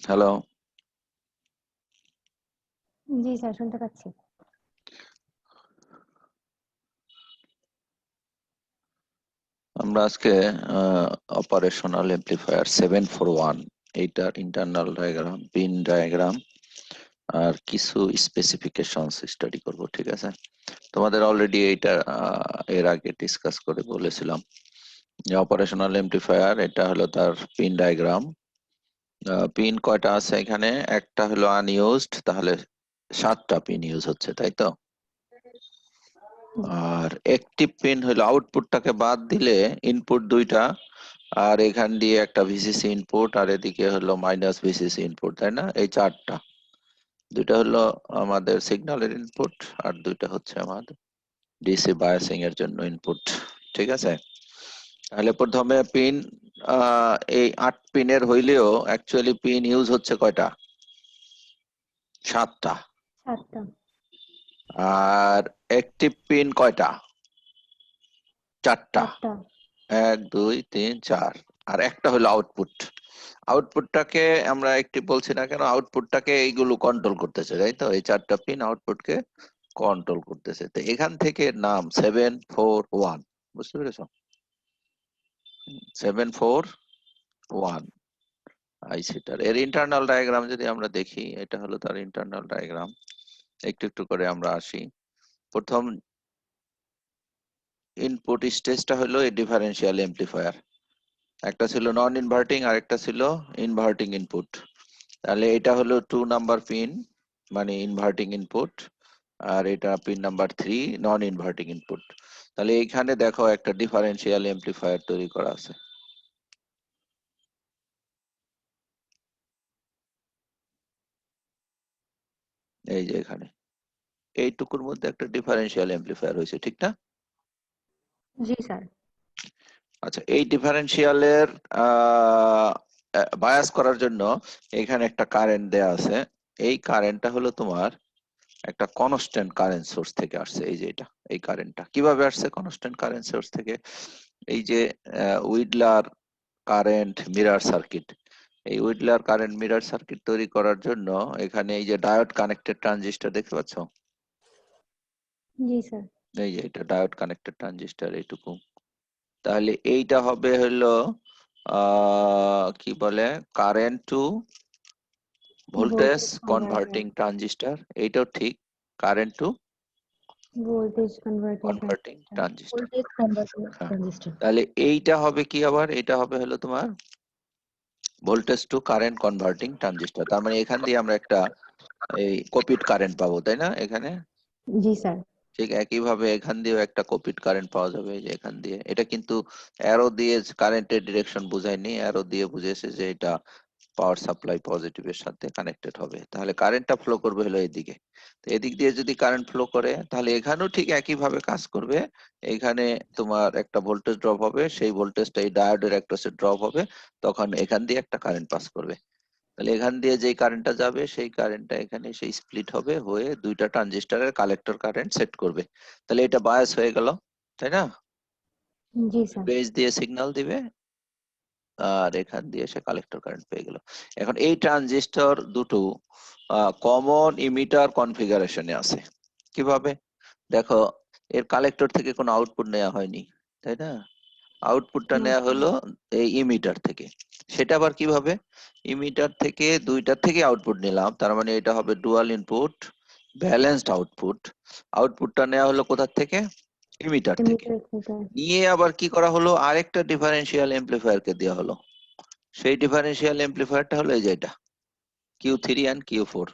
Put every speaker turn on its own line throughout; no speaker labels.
Hello.
জি sir, শুনতে পাচ্ছি।
আমরা আজকে অপারেশনাল এমপ্লিফায়ার 741 এইটার ইন্টারনাল ডায়াগ্রাম, পিন ডায়াগ্রাম আর কিছু স্পেসিফিকেশনস স্টাডি করব, ঠিক আছে? তোমাদের অলরেডি এইটা এর আগে ডিসকাস করে বলেছিলাম যে অপারেশনাল এমপ্লিফায়ার এটা হলো তার পিন ডায়াগ্রাম। পিন কয়টা আছে এখানে? একটা হলো আনইউজড, তাহলে 7টা পিন ইউজ হচ্ছে, তাই তো? আর অ্যাক্টিভ পিন হলো আউটপুটটাকে বাদ দিলে ইনপুট 2টা, আর এখান দিয়ে একটা ভিসিসি ইনপুট, আর এদিকে হলো মাইনাস ভিসিসি ইনপুট, তাই না? এই 4টা, 2টা হলো আমাদের সিগন্যালের ইনপুট আর 2টা হচ্ছে আমাদের ডিসি বায়াসিং এর জন্য ইনপুট, ঠিক আছে? তাহলে প্রথমে পিন এই 8 পিনের হইলেও অ্যাকচুয়ালি পিন ইউজ হচ্ছে কয়টা? 7টা।
7টা।
আর অ্যাক্টিভ পিন কয়টা? 4টা।
4টা।
1 2 3 4। আর একটা হলো আউটপুট। আউটপুটটাকে আমরা একটি বলছি না কেন? আউটপুটটাকে এইগুলো কন্ট্রোল করতেছে, তাই তো? এই 4টা পিন আউটপুটকে কন্ট্রোল করতেছে। তো এখান থেকে নাম 741, বুঝতে পেরেছো? 741 আইসিটার এর ইন্টারনাল ডায়াগ্রাম যদি আমরা দেখি, এটা হলো তার ইন্টারনাল ডায়াগ্রাম। একটু একটু করে আমরা আসি। প্রথম ইনপুট স্টেজটা হলো এই ডিফারেন্সিয়াল এমপ্লিফায়ার। একটা ছিল নন ইনভার্টিং আর একটা ছিল ইনভার্টিং ইনপুট। তাহলে এটা হলো 2 নাম্বার পিন, মানে ইনভার্টিং ইনপুট, আর এটা পিন নাম্বার 3 নন ইনভার্টিং ইনপুট। তাহলে এইখানে দেখো একটা ডিফারেন্সিয়াল এমপ্লিফায়ার তৈরি করা আছে, এই যে এখানে এইটুকুর মধ্যে একটা ডিফারেন্সিয়াল এমপ্লিফায়ার হয়েছে, ঠিক না?
জি স্যার।
আচ্ছা, এই ডিফারেন্সিয়ালের বায়াস করার জন্য এখানে একটা কারেন্ট দেয়া আছে। এই কারেন্টটা হলো তোমার একটা কনস্ট্যান্ট কারেন্ট সোর্স থেকে আসছে। এই যে এটা, এই কারেন্টটা কিভাবে আসছে কনস্ট্যান্ট কারেন্ট সোর্স থেকে? এই যে উইডলার কারেন্ট মিরার সার্কিট, এই উইডলার কারেন্ট মিরার সার্কিট তৈরি করার জন্য এখানে এই যে ডায়োড কানেক্টেড ট্রানজিস্টর দেখতে পাচ্ছ?
জি স্যার।
এই যে এটা ডায়োড কানেক্টেড ট্রানজিস্টর, এইটুকু। তাহলে এইটা হবে হলো কি বলে, current to voltage
voltage converter.
Converting transistor. এইটাও ঠিক, current to
voltage converting
converting
transistor.
Transistor.
Voltage converting
হ্যাঁ,
ট্রানজিস্টর।
তাহলে এইটা হবে কি আবার? এটা হবে হলো তোমার voltage to current converting transistor. তার মানে এখান দিয়ে আমরা একটা এই কপিড কারেন্ট পাবো, তাই না? এখানে
জি স্যার।
ঠিক একইভাবে এখান দিয়েও একটা কপিড কারেন্ট পাওয়া যাবে, এই যে এখান দিয়ে। এটা কিন্তু অ্যারো দিয়ে কারেন্টের ডিরেকশন বুঝায়নি, অ্যারো দিয়ে বুঝেছে যে এটা পাওয়ার সাপ্লাই পজিটিভের সাথে কানেক্টেড হবে। তাহলে কারেন্টটা ফ্লো করবে হলো এদিকে। তো এদিক দিয়ে যদি কারেন্ট ফ্লো করে তাহলে এখানেও ঠিক একইভাবে কাজ করবে। এখানে তোমার একটা ভোল্টেজ ড্রপ হবে, সেই ভোল্টেজটা এই ডায়োডের অ্যাক্রসে ড্রপ হবে, তখন এখান দিয়ে একটা কারেন্ট পাস করবে। তাহলে এখান দিয়ে যেই কারেন্টটা যাবে সেই কারেন্টটা এখানে সেই স্প্লিট হবে, হয়ে 2টা ট্রানজিস্টরের কালেক্টর কারেন্ট সেট করবে। তাহলে এটা বায়াস হয়ে গেল, তাই না?
জি স্যার।
বেস দিয়ে সিগন্যাল দিবে আর এখান দিয়ে সে কালেক্টর কারেন্ট পেয়ে গেল। এখন এই ট্রানজিস্টর দুটো কমন ইমিটার কনফিগারেশনে আছে। কিভাবে? দেখো, এর কালেক্টর থেকে কোনো আউটপুট নেওয়া হয়নি, তাই না? আউটপুটটা
না
নেওয়া
স্যার।
হলো এই ইমিটার থেকে। সেটা আবার কিভাবে? ইমিটার থেকে 2টা থেকে আউটপুট নিলাম, তার মানে এটা হবে ডুয়াল ইনপুট ব্যালেন্সড আউটপুট। আউটপুটটা নেওয়া হলো কোথা থেকে? ইমিটার থেকে।
এমিটার থেকে।
নিয়ে আবার কি করা হলো? আরেকটা ডিফারেন্সিয়াল এমপ্লিফায়ারকে দেওয়া হলো। সেই ডিফারেন্সিয়াল এমপ্লিফায়ারটা হলো এই যে এটা, Q3 এন্ড Q4।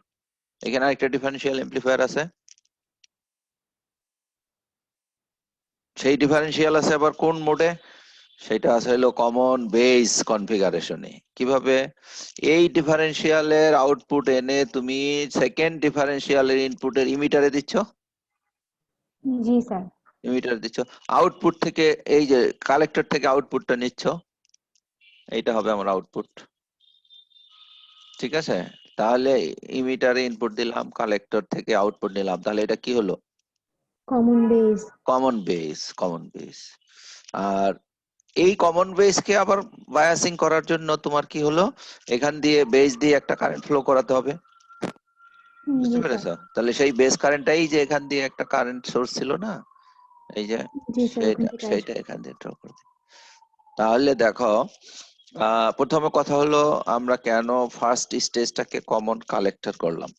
এখানে আরেকটা ডিফারেন্সিয়াল এমপ্লিফায়ার আছে। সেই ডিফারেন্সিয়াল আছে আবার কোন মোডে? সেটা আছে হলো কমন বেস কনফিগারেশনে। কিভাবে? এই ডিফারেন্সিয়ালের আউটপুট এনে তুমি সেকেন্ড ডিফারেন্সিয়ালের ইনপুটের ইমিটারে দিচ্ছ,
জি স্যার।
ইমিটার দিচ্ছ। আউটপুট থেকে এই যে কালেক্টর থেকে আউটপুটটা নিচ্ছ, এইটা হবে আমার আউটপুট, ঠিক আছে? তাহলে ইমিটারে ইনপুট দিলাম, কালেক্টর থেকে আউটপুট নিলাম, তাহলে এটা কি হলো?
Common base.
Common base, common base. আর এই কমন বেস কে আবার বায়াসিং করার জন্য তোমার কি হলো, এখান দিয়ে বেস দিয়ে একটা কারেন্ট ফ্লো করাতে হবে, বুঝতে
জি স্যার।
পেরেছো? তাহলে সেই বেস কারেন্টটাই যে এখান দিয়ে একটা কারেন্ট সোর্স ছিল না, এই যে
জি স্যার, ওখান
সেটা
থেকে
সেটা
আসবে।
এখান দিয়ে ড্র করবে। তাহলে দেখো, প্রথমে কথা হলো আমরা কেন ফার্স্ট স্টেজটাকে কমন কালেক্টর করলাম।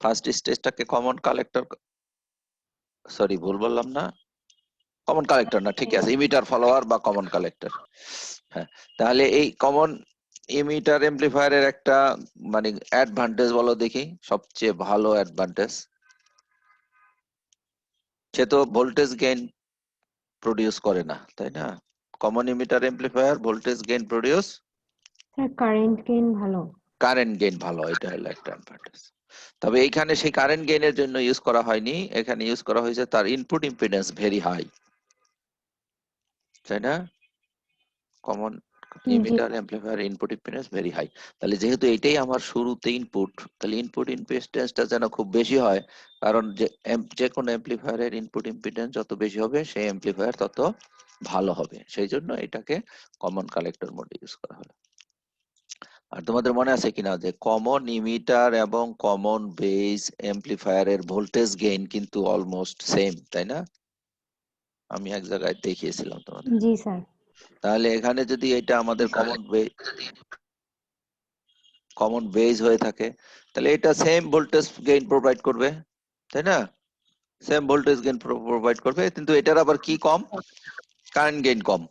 ফার্স্ট স্টেজটাকে কমন কালেক্টর, সরি ভুল বললাম না, কমন কালেক্টর না, ঠিক আছে, ইমিটার ফলোয়ার বা কমন কালেক্টর। হ্যাঁ, তাহলে এই কমন ইমিটার এমপ্লিফায়ারের একটা মানে অ্যাডভান্টেজ বলো দেখি, সবচেয়ে ভালো অ্যাডভান্টেজ। সে তো ভোল্টেজ গেইন প্রডিউস করে না, তাই না? Common emitter amplifier voltage gain produce,
sir current gain ভালো।
কারেন্ট গেইন ভালো, এটা হলো একটা অ্যাডভান্টেজ। তবে এইখানে সেই কারেন্ট গেইনের জন্য ইউজ করা হয়নি, এখানে ইউজ করা হয়েছে তার ইনপুট ইম্পিডেন্স ভেরি হাই, তাই না? কমন
জি
emitter
sir.
Amplifier input impedance very high. তাহলে যেহেতু এটাই আমার শুরুতে ইনপুট, তাহলে ইনপুট ইম্পিডেন্সটা যেন খুব বেশি হয়, কারণ যে কোনো এমপ্লিফায়ারের ইনপুট ইম্পিডেন্স যত বেশি হবে সেই এমপ্লিফায়ার তত ভালো হবে, সেই জন্য এটাকে কমন কালেক্টর মোডে ইউজ করা হলো। আর তোমাদের মনে আছে কিনা যে কমন ইমিটার এবং কমন বেস এমপ্লিফায়ারের ভোল্টেজ গেইন কিন্তু অলমোস্ট সেম, তাই না? আমি এক জায়গায় দেখিয়েছিলাম তোমাদের।
জি স্যার।
তাহলে এখানে যদি এটা আমাদের কমন বেস হয়ে থাকে, তাহলে এটা সেম ভোল্টেজ গেইন প্রোভাইড করবে, তাই না? সেম ভোল্টেজ গেইন প্রোভাইড করবে, কিন্তু এটার আবার কি কম, কারেন্ট গেইন কম।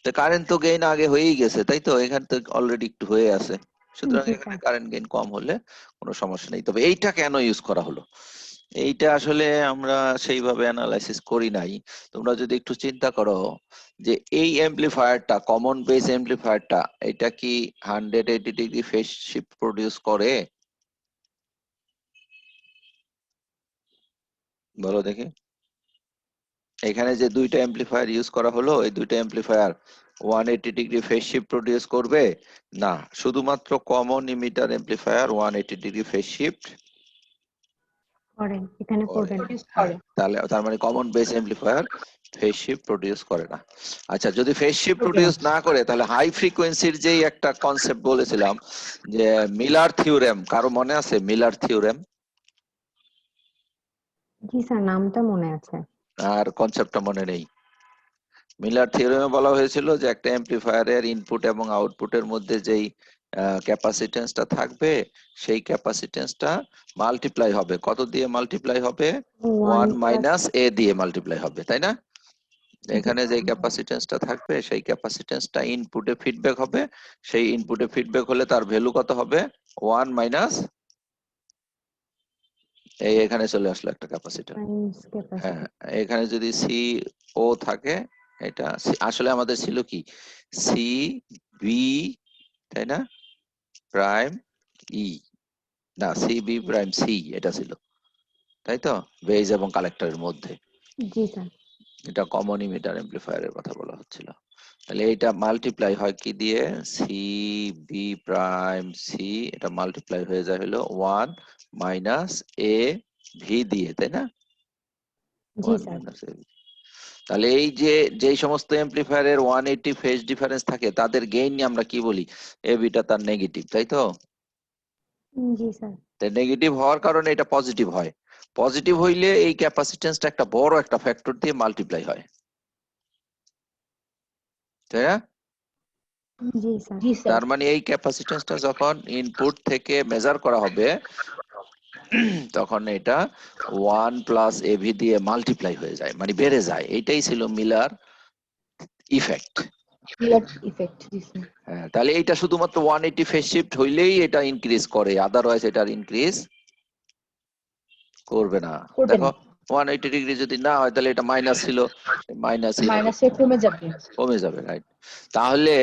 তো কারেন্ট তো গেইন আগে হয়েই গেছে, তাই তো? এখানে তো অলরেডি একটু হয়ে আছে, সুতরাং
জি
এখানে
স্যার।
কারেন্ট গেইন কম হলে কোনো সমস্যা নেই। তবে এইটা কেন ইউজ করা হলো, এইটা আসলে আমরা সেইভাবে অ্যানালাইসিস করি নাই। তোমরা যদি একটু চিন্তা করো যে এই এমপ্লিফায়ারটা, কমন বেস এমপ্লিফায়ারটা, এটা কি 180 ডিগ্রি ফেজ শিফট প্রডিউস করে? বলো দেখি। এখানে যে দুইটা এমপ্লিফায়ার ইউজ করা হলো, এই দুইটা amplifier 180 degree phase shift produce করবে না, শুধুমাত্র common emitter amplifier 180 degree phase shift
করেন, এখানে
করে।
করবে না।
হ্যাঁ, তাহলে তার মানে common base amplifier phase shift produce করে না। আচ্ছা, যদি ফেজ শিফট প্রডিউস না করে, তাহলে হাই ফ্রিকোয়েন্সির যেই একটা কনসেপ্ট বলেছিলাম যে মিলার থিওরেম, কারো মনে আছে মিলার থিওরেম?
জি স্যার, নামটা মনে আছে।
আর কনসেপ্টটা মনে নেই। মিলার থিওরেমে বলা হয়েছিল যে একটা এমপ্লিফায়ারের ইনপুট এবং আউটপুটের মধ্যে যেই ক্যাপাসিটেন্সটা থাকবে, সেই ক্যাপাসিটেন্সটা মাল্টিপ্লাই হবে, কত দিয়ে মাল্টিপ্লাই হবে?
One
one
plus.
মাইনাস এ দিয়ে মাল্টিপ্লাই হবে, তাই না?
জি
এখানে যে
স্যার।
ক্যাপাসিটেন্সটা থাকবে সেই ক্যাপাসিটেন্সটা ইনপুটে ফিডব্যাক হবে, সেই ইনপুটে ফিডব্যাক হলে তার ভ্যালু কত হবে? ওয়ান মাইনাস, এই এখানে চলে আসলো একটা ক্যাপাসিটর।
টাইমস
হ্যাঁ,
ক্যাপাসিটি।
এখানে যদি সি ও থাকে, এটা আসলে আমাদের ছিল কি, সি বি, তাই না, প্রাইম ই, না সি বি প্রাইম সি, এটা ছিল, তাই তো, বেজ এবং কালেক্টরের মধ্যে।
জি স্যার।
এটা কমন ইমিটার এমপ্লিফায়ারের কথা বলা হচ্ছিল। তাহলে এটা মাল্টিপ্লাই হয় কি দিয়ে? সি বি প্রাইম সি, এটা মাল্টিপ্লাই হয়ে যায় হলো ওয়ান মাইনাস এ ভি দিয়ে, তাই না?
জি
ওয়ান
স্যার।
মাইনাস এ। তাহলে এই যে যেই সমস্ত এমপ্লিফায়ারের 180 ফেজ ডিফারেন্স থাকে, তাদের গেইন নিয়ে আমরা কি বলি? এ বিটা তার নেগেটিভ, তাই তো?
জি স্যার।
নেগেটিভ হওয়ার কারণে এটা পজিটিভ হয়, পজিটিভ হইলে এই ক্যাপাসিটেন্সটা একটা বড় একটা ফ্যাক্টর দিয়ে মাল্টিপ্লাই হয়, তাই না?
জি স্যার।
তার মানে এই ক্যাপাসিটেন্সটা যখন ইনপুট থেকে মেজার করা হবে, তখন এটা ওয়ান প্লাস এভি দিয়ে মাল্টিপ্লাই হয়ে যায়, মানে বেড়ে যায়। এইটাই ছিল মিলার ইফেক্ট।
মিলার ইফেক্ট, জি স্যার।
হ্যাঁ, তাহলে এটা শুধুমাত্র 180 ফেজ শিফট হইলেই এটা ইনক্রিজ করে, আদারওয়াইজ এটা ইনক্রিজ করবে না।
করবে
দেখো,
না,
180 ডিগ্রি যদি না হয়, তাহলে এটা মাইনাস ছিল, মাইনাস
মাইনাসে কমে যাবে।
কমে যাবে, রাইট? তাহলে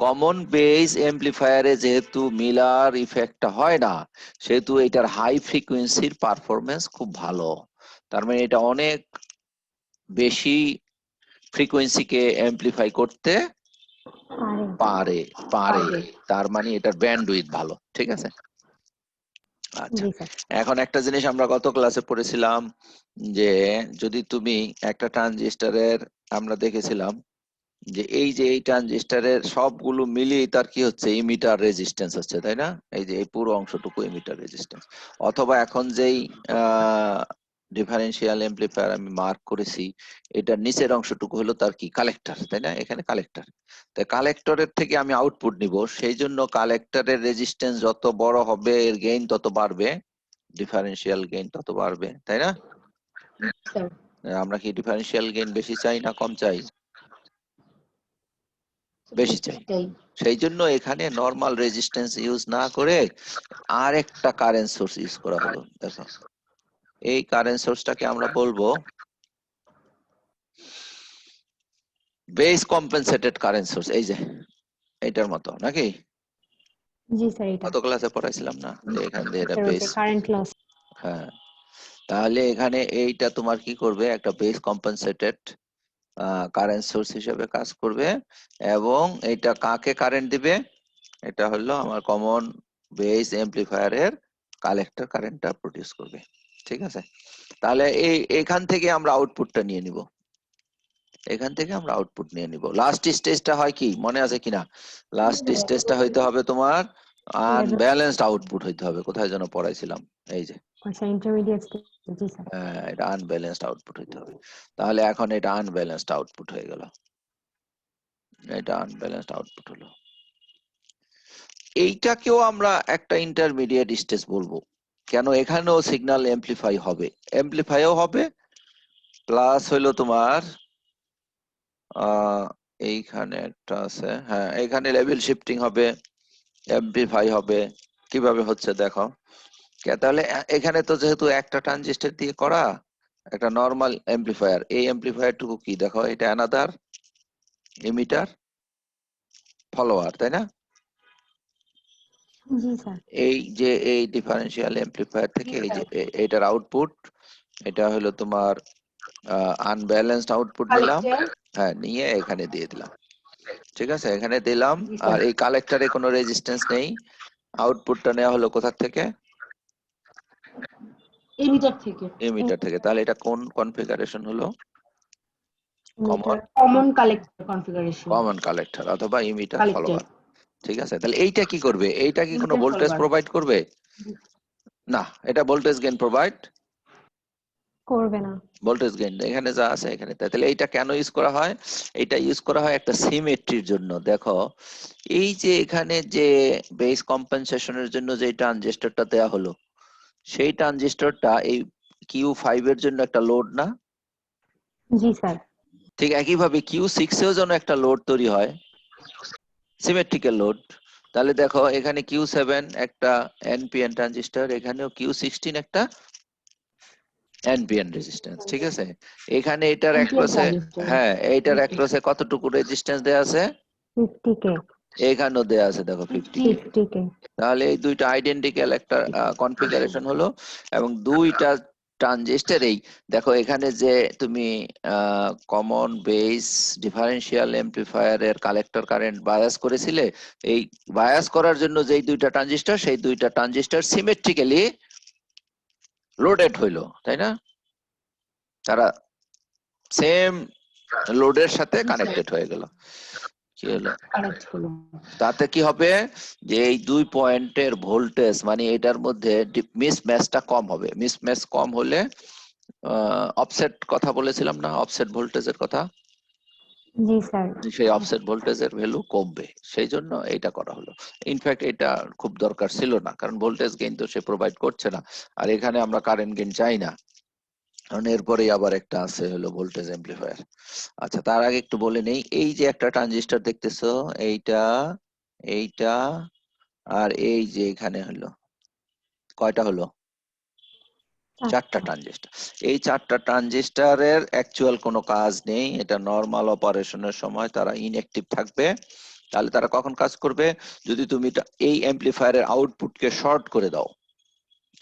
কমন বেস এমপ্লিফায়ারে যেহেতু মিলার ইফেক্টটা হয় না, সেহেতু এটার হাই ফ্রিকোয়েন্সির পারফরমেন্স খুব ভালো। তার মানে এটা অনেক বেশি ফ্রিকোয়েন্সিকে এমপ্লিফাই করতে
পারে।
পারে পারে তার মানে এটার ব্যান্ডউইথ ভালো, ঠিক আছে? আচ্ছা,
জি স্যার।
এখন একটা জিনিস আমরা গত ক্লাসে পড়েছিলাম যে যদি তুমি একটা ট্রানজিস্টরের, আমরা দেখেছিলাম যে এই ট্রানজিস্টরের সবগুলো মিলিয়ে তার কি হচ্ছে, ইমিটার রেজিস্ট্যান্স হচ্ছে, তাই না? এই যে এই পুরো অংশটুকু ইমিটার রেজিস্ট্যান্স। অথবা এখন যেই ডিফারেন্সিয়াল এমপ্লিফায়ার আমি মার্ক করেছি, এটার নিচের অংশটুকু হলো তার কি, কালেক্টর, তাই না? এখানে কালেক্টর। তাই কালেক্টরের থেকে আমি আউটপুট নিব, সেই জন্য কালেক্টরের রেজিস্ট্যান্স যত বড় হবে এর গেইন তত বাড়বে, ডিফারেন্সিয়াল গেইন তত বাড়বে, তাই না?
স্যার
আমরা কি ডিফারেন্সিয়াল গেইন বেশি চাই না কম চাই? বেশি চাই।
এটাই
সেই জন্য এখানে নরমাল রেজিস্ট্যান্স ইউজ না করে আর একটা কারেন্ট সোর্স ইউজ করা হলো। দেখো এই কারেন্ট সোর্সটাকে আমরা বলবো বেস কম্পেনসেটেড কারেন্ট সোর্স। এই যে এইটার মতো নাকি,
জি স্যার, এটা
গত ক্লাসে পড়াইছিলাম না যে এখান দিয়ে এটা
স্যার
বেস।
ওকে কারেন্ট লস।
হ্যাঁ, তাহলে এখানে এইটা তোমার কি করবে, একটা বেস কম্পেনসেটেড কারেন্ট সোর্স হিসেবে কাজ করবে। এবং এটা কাকে কারেন্ট দিবে, এটা হলো আমার কমন বেস এমপ্লিফায়ারের কালেক্টর কারেন্টটা প্রডিউস করবে। ঠিক আছে, তাহলে এখান থেকে আমরা আউটপুটটা নিয়ে নিব, এখান থেকে আমরা আউটপুট নিয়ে নিব। লাস্ট স্টেজটা হয় কি, মনে আছে কিনা? লাস্ট স্টেজটা হইতে হবে তোমার আনব্যালেন্সড আউটপুট হইতে হবে। কোথায় যেন পড়াইছিলাম, এই যে
আচ্ছা, ইন্টারমিডিয়েট স্টেজ। জি স্যার।
এটা আনব্যালেন্সড আউটপুট হইতে হবে। তাহলে এখন এটা আনব্যালেন্সড আউটপুট হয়ে গেল, এটা আনব্যালেন্সড আউটপুট হলো। এইটাকেও আমরা একটা ইন্টারমিডিয়েট স্টেজ বলবো। কেন, এখানেও সিগন্যাল এমপ্লিফাই হবে, এমপ্লিফাইও হবে, প্লাস হইলো তোমার এইখানে একটা আছে, হ্যাঁ এখানে লেভেল শিফটিং হবে, এমপ্লিফাই হবে। কিভাবে হচ্ছে দেখো, তাহলে এখানে তো যেহেতু একটা ট্রানজিস্টর দিয়ে করা একটা নরমাল এমপ্লিফায়ার, এই এমপ্লিফায়ার টুকু কি দেখো, এটা অ্যানাদার ইমিটার ফলোয়ার, তাই না?
জি স্যার।
এই যে এই ডিফারেন্সিয়াল এমপ্লিফায়ার থেকে এই যে এটার আউটপুট, এটা হলো তোমার আনব্যালেন্সড আউটপুট নিলাম, হ্যাঁ নিয়ে এখানে দিয়ে দিলাম। ঠিক আছে, এখানে দিলাম। আর এই কালেক্টরে কোনো রেজিস্ট্যান্স নেই, আউটপুটটা নেওয়া হলো কোথা থেকে,
এমিটার থেকে,
এমিটার থেকে। তাহলে এটা কোন কনফিগারেশন হলো, common
common collector configuration,
common collector অথবা ইমিটার
কালেক্টর
ফলোয়ার। ঠিক আছে, তাহলে এইটা কি করবে, এইটা কি কোনো
ইমিটার
ভোল্টেজ
ফলোয়ার
প্রোভাইড করবে? না, এটা ভোল্টেজ গেইন প্রোভাইড
করবে না।
ভোল্টেজ গেইন এখানে যা আছে এখানে তাই। তাহলে এইটা কেন ইউজ করা হয়, এটা ইউজ করা হয় একটা সিমেট্রির জন্য। দেখো এই যে এখানে যে বেস কম্পেনসেশনের জন্য যে ট্রানজিস্টরটা দেয়া হলো, সেই ট্রানজিস্টরটা এই Q5 এর জন্য একটা লোড না?
জি স্যার।
ঠিক একইভাবে Q6 এও যেন একটা লোড তৈরি হয়, সিমেট্রিক্যাল লোড। তাহলে দেখো এখানে Q7 একটা এনপিএন ট্রানজিস্টর, এখানেও Q16 একটা এনপিএন রেজিস্ট্যান্স। ঠিক আছে, এখানে এটার অ্যাক্রসে, হ্যাঁ এইটার অ্যাক্রসে কতটুকু রেজিস্ট্যান্স দেয়া আছে,
50K।
এখানেও দেয়া আছে দেখো 50K।
50K।
তাহলে এই দুইটা আইডেন্টিক্যাল একটা কনফিগারেশন হলো। এবং দুইটা ট্রানজিস্টর এই দেখো এখানে যে তুমি কমন বেস ডিফারেন্সিয়াল এমপ্লিফায়ারের কালেক্টর কারেন্ট বায়াস করেছিলে, এই বায়াস করার জন্য যেই দুইটা ট্রানজিস্টর, সেই দুইটা ট্রানজিস্টর সিমেট্রিক্যালি লোডেড হইলো, তাই না? তারা সেম লোডের সাথে কানেক্টেড হয়ে গেল। কি হলো,
কানেক্ট হলো,
তাতে কি হবে, যে এই দুই পয়েন্টের ভোল্টেজ মানে এটার মধ্যে মিসম্যাচটা কম হবে। মিসম্যাচ কম হলে অফসেট কথা বলেছিলাম না, অফসেট ভোল্টেজের কথা,
জি স্যার।
সেই অফসেট ভোল্টেজের ভ্যালু কমবে, সেই জন্য এটা করা হলো। ইনফ্যাক্ট এটা খুব দরকার ছিল না, কারণ ভোল্টেজ গেইন তো সে প্রোভাইড করছে না, আর এখানে আমরা কারেন্ট গেইন চাই না, কারণ এরপরেই আবার একটা আছে হলো ভোল্টেজ এমপ্লিফায়ার। আচ্ছা, তার আগে একটু বলে নেই, এই যে একটা ট্রানজিস্টর দেখতেছো, এইটা এইটা আর এই যে এখানে হলো কয়টা হলো, চারটা ট্রানজিস্টর। এই চারটা ট্রানজিস্টরের অ্যাকচুয়াল কোনো কাজ নেই, এটা নরমাল অপারেশনের সময় তারা ইনঅ্যাক্টিভ থাকবে। তাহলে তারা কখন কাজ করবে, যদি তুমি এই অ্যাম্পলিফায়ারের আউটপুটকে শর্ট করে দাও।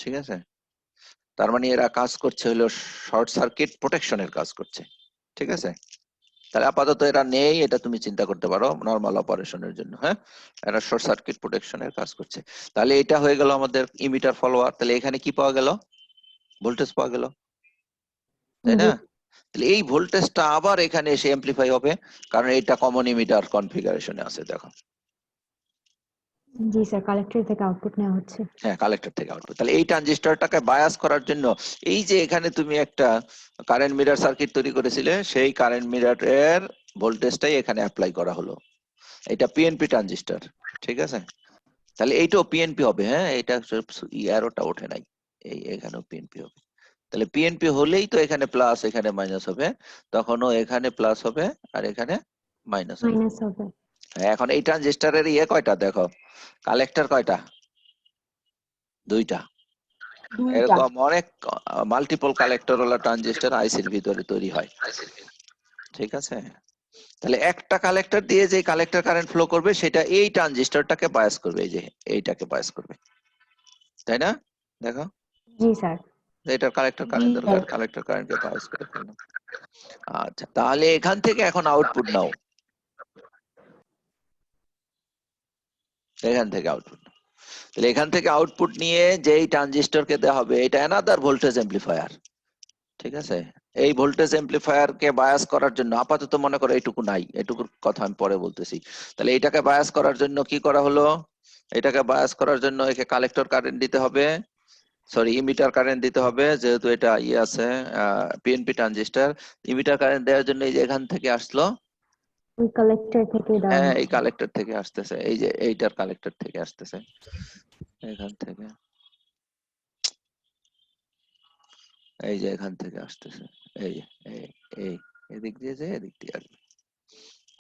ঠিক আছে, তার মানে এরা কাজ করছে হলো শর্ট সার্কিট প্রোটেকশনের কাজ করছে। ঠিক আছে, তাহলে আপাতত এরা নেই, এটা তুমি চিন্তা করতে পারো নরমাল অপারেশনের জন্য। হ্যাঁ, এরা শর্ট সার্কিট প্রোটেকশনের কাজ করছে। তাহলে এটা হয়ে গেল আমাদের ইমিটার ফলোয়ার। তাহলে এখানে কি পাওয়া গেল, ভোল্টেজ পাওয়া গেল, তাই না? তাহলে এই ভোল্টেজটা আবার এখানে এসে এমপ্লিফাই হবে, কারণ এটা কমন ইমিটার কনফিগারেশনে আছে। দেখো,
জি স্যার, কালেক্টর থেকে আউটপুট নেওয়া হচ্ছে।
হ্যাঁ, কালেক্টর থেকে আউটপুট। তাহলে এই ট্রানজিস্টরটাকে বায়াস করার জন্য এই যে এখানে তুমি একটা কারেন্ট মিরার সার্কিট তৈরি করেছিলে, সেই কারেন্ট মিরারের ভোল্টেজটাই এখানে অ্যাপ্লাই করা হলো। এটা পিএনপি ট্রানজিস্টর, ঠিক আছে? তাহলে এইটাও পিএনপি হবে। হ্যাঁ, এটা অ্যারোটা ওঠে নাই, এই এখানেও পিএনপি হবে। তাহলে পিএনপি হলেই তো এখানে প্লাস এখানে মাইনাস হবে, তখনও এখানে প্লাস হবে আর এখানে মাইনাস হবে।
মাইনাস হবে।
হ্যাঁ, এখন এই ট্রানজিস্টরের কয়টা দেখো, কালেক্টর কয়টা? দুইটা।
দুইটা।
এরকম অনেক মাল্টিপল কালেক্টর ওলা ট্রানজিস্টর আইসির ভিতরে তৈরি হয়, ঠিক আছে? তাহলে একটা কালেক্টর দিয়ে যে কালেক্টর কারেন্ট ফ্লো করবে সেটা এই ট্রানজিস্টরটাকে বায়াস করবে, এই যে এইটাকে বায়াস করবে, তাই না? দেখো,
জি স্যার।
এটার কালেক্টর
জি
কারেন্ট
স্যার।
দরকার, কালেক্টর কারেন্টকে বায়াস করে ফেললাম। আচ্ছা, তাহলে এখান থেকে এখন আউটপুট নাও, এখান থেকে আউটপুট। তাহলে এখান থেকে আউটপুট নিয়ে যেই ট্রানজিস্টরকে দেওয়া হবে, এটা অ্যানাদার ভোল্টেজ এমপ্লিফায়ার, ঠিক আছে? এই ভোল্টেজ এমপ্লিফায়ার কে বায়াস করার জন্য আপাতত মনে করো এইটুকু নাই, এটুকুর কথা আমি পরে বলতেছি। তাহলে এটাকে বায়াস করার জন্য কি করা হলো, এটাকে বায়াস করার জন্য একে কালেক্টর কারেন্ট দিতে হবে, সরি ইমিটার কারেন্ট দিতে হবে, যেহেতু এটা আছে পিএনপি ট্রানজিস্টর। ইমিটার কারেন্ট দেওয়ার জন্য এই যে এখান থেকে আসলো,
ওই কালেক্টর থেকে দেওয়া
হ্যাঁ এই
হচ্ছে।
কালেক্টর থেকে আসতেছে, এই যে এইটার কালেক্টর থেকে আসতেছে, এখান থেকে, এই যে এখান থেকে আসতেছে, এই যে এই এদিক দিয়ে যে এদিক দিয়ে আসবে,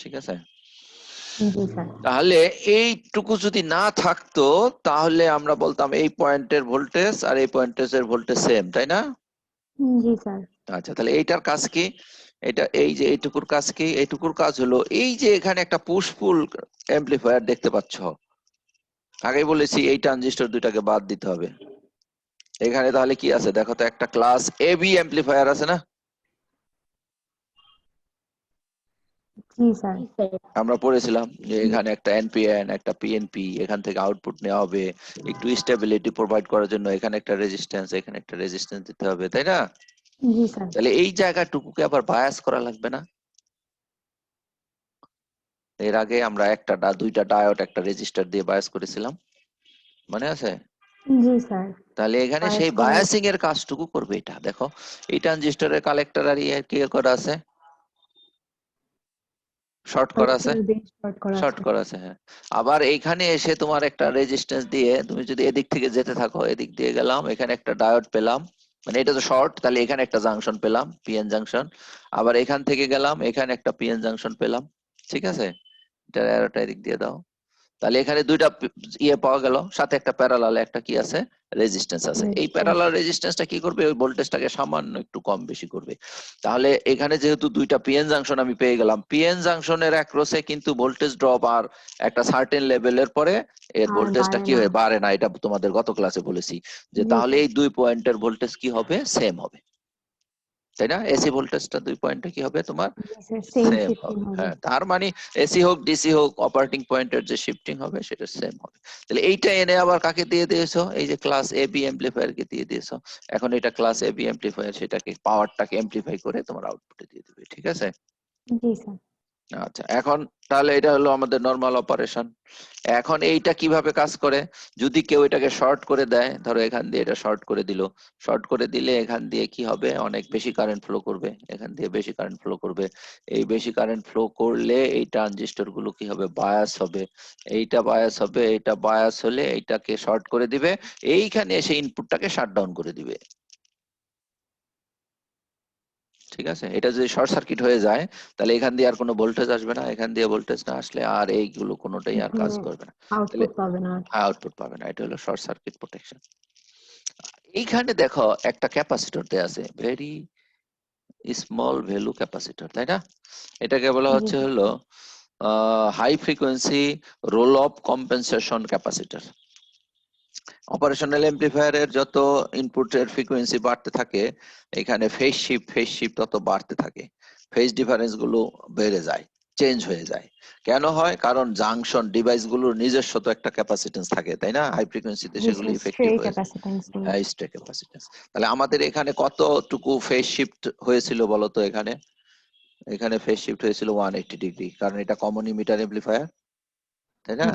ঠিক আছে?
জি স্যার।
তাহলে এইটুকু যদি না থাকতো তাহলে আমরা বলতাম এই পয়েন্টের ভোল্টেজ আর এই পয়েন্টের ভোল্টেজ সেম, তাই না?
জি স্যার।
আচ্ছা, তাহলে এইটার কাজ কি? এটা এই যে এইটুকুর কাজ কি? এইটুকুর কাজ হলো এই যে এখানে একটা পুশ পুল এমপ্লিফায়ার দেখতে পাচ্ছ, আগেই বলেছি এই ট্রানজিস্টর দুইটাকে বাদ দিতে হবে। এখানে তাহলে কি আছে দেখো তো, একটা ক্লাস এ বি এমপ্লিফায়ার আছে না?
জি স্যার।
জি স্যার।
আমরা পড়েছিলাম যে এখানে একটা এনপিএন একটা পিএনপি, এখান থেকে আউটপুট নেওয়া হবে, একটু স্টেবিলিটি প্রোভাইড করার জন্য এখানে একটা রেজিস্ট্যান্স এখানে একটা রেজিস্ট্যান্স দিতে হবে, তাই না?
জি স্যার।
তাহলে এই জায়গাটুকুকে আবার বায়াস করা লাগবে না? এর আগে আমরা দুইটা ডায়োড একটা রেজিস্টার দিয়ে বায়াস করেছিলাম, মনে আছে?
জি স্যার।
তাহলে এখানে
বায়াস
সেই
করা
বায়াসিং এর কাজটুকু করবে এটা। দেখো, এই ট্রানজিস্টরের কালেক্টর আর কি করা আছে, শর্ট করা আছে,
কালেক্টর দিয়ে শর্ট করা
শর্ট
আছে।
করা আছে, হ্যাঁ। আবার এইখানে এসে তোমার একটা রেজিস্ট্যান্স দিয়ে তুমি যদি এদিক থেকে যেতে থাকো, এদিক দিয়ে গেলাম, এখানে একটা ডায়োড পেলাম, মানে এটা তো শর্ট, তাহলে এখানে একটা জাংশন পেলাম, পিএন জাংশন। আবার এখান থেকে গেলাম, এখানে একটা পিএন জাংশন পেলাম, ঠিক আছে? এটা অ্যারোটা এদিক দিয়ে দাও, তাহলে এখানে দুইটা পাওয়া গেল, সাথে একটা প্যারালাল একটা কি আছে, রেজিস্ট্যান্স আছে। এই
রেজিস্ট্যান্স।
প্যারালাল রেজিস্ট্যান্সটা কি করবে, ওই ভোল্টেজটাকে সামান্য একটু কম বেশি করবে। তাহলে এখানে যেহেতু দুইটা পিএন জাংশন আমি পেয়ে গেলাম, পিএন জাংশনের অ্যাক্রসে কিন্তু ভোল্টেজ ড্রপ আর একটা সার্টেন লেভেলের পরে এর
আর
ভোল্টেজটা
বাড়ে
কি
না।
হয়ে বাড়ে না, এটা তোমাদের গত ক্লাসে বলেছি যে
জি
তাহলে
স্যার।
এই দুই পয়েন্টের ভোল্টেজ কি হবে, সেম হবে, তাই না? এসি ভোল্টেজটা দুই পয়েন্টে কি হবে তোমার,
জি স্যার, সেম
সেম
শিফটিং
হবে।
হবে।
হ্যাঁ, তার মানে এসি হোক ডিসি হোক, অপারেটিং পয়েন্টের যে শিফটিং হবে সেটা সেম হবে। তাহলে এইটা এনে আবার কাকে দিয়ে দিয়েছো, এই যে ক্লাস এ বি এমপ্লিফায়ার কে দিয়ে দিয়েছো। এখন এটা ক্লাস এ বি এমপ্লিফায়ার সেটাকে পাওয়ারটাকে এমপ্লিফাই করে তোমার আউটপুটে দিয়ে দিবে, ঠিক আছে?
জি স্যার।
আচ্ছা, এখন তাহলে এটা হলো আমাদের নরমাল অপারেশন। এখন এইটা কিভাবে কাজ করে, যদি কেউ এটাকে শর্ট করে দেয়, ধরো এখান দিয়ে এটা শর্ট করে দিল, শর্ট করে দিলে এখান দিয়ে কি হবে, অনেক বেশি কারেন্ট ফ্লো করবে, এখান দিয়ে বেশি কারেন্ট ফ্লো করবে। এই বেশি কারেন্ট ফ্লো করলে এই ট্রানজিস্টর গুলো কি হবে, বায়াস হবে। এইটা বায়াস হবে, এইটা বায়াস হলে এইটাকে শর্ট করে দিবে, এইখানে এসে ইনপুটটাকে শাট ডাউন করে দিবে, ঠিক আছে? এটা যদি শর্ট সার্কিট হয়ে যায় তাহলে এখান দিয়ে আর কোনো ভোল্টেজ আসবে না, এখান দিয়ে ভোল্টেজ না আসলে আর এইগুলো কোনোটাই আর কাজ করবে না, তাহলে
আউটপুট পাবে না।
আউটপুট পাবে না। এটা হলো শর্ট সার্কিট প্রোটেকশন। এইখানে দেখো একটা ক্যাপাসিটর দেয়া আছে, ভেরি স্মল ভ্যালু ক্যাপাসিটর, তাই না? এটাকে বলা
জি
হচ্ছে
স্যার।
হলো high frequency roll off compensation capacitor. Operational এমপ্লিফায়ারের যত ইনপুটের ফ্রিকোয়েন্সি বাড়তে থাকে, এখানে ফেজ শিফট তত বাড়তে থাকে, ফেজ ডিফারেন্স গুলো বেড়ে যায়, চেঞ্জ হয়ে যায়। কেন হয়? কারণ জাংশন ডিভাইসগুলোর নিজস্ব তো একটা ক্যাপাসিটেন্স থাকে, তাই না? হাই ফ্রিকোয়েন্সিতে
জি
সেগুলো
স্যার,
ইফেক্টিভ
স্ট্রে
হয়ে যায়।
ক্যাপাসিটেন্স গুলো।
হ্যাঁ, স্ট্রে ক্যাপাসিটেন্স। তাহলে আমাদের এখানে কতটুকু ফেজ শিফট হয়েছিল বলতো? এখানে এখানে ফেজ শিফট হয়েছিল 180 ডিগ্রি, কারণ এটা কমন ইমিটার এমপ্লিফায়ার, তাই না?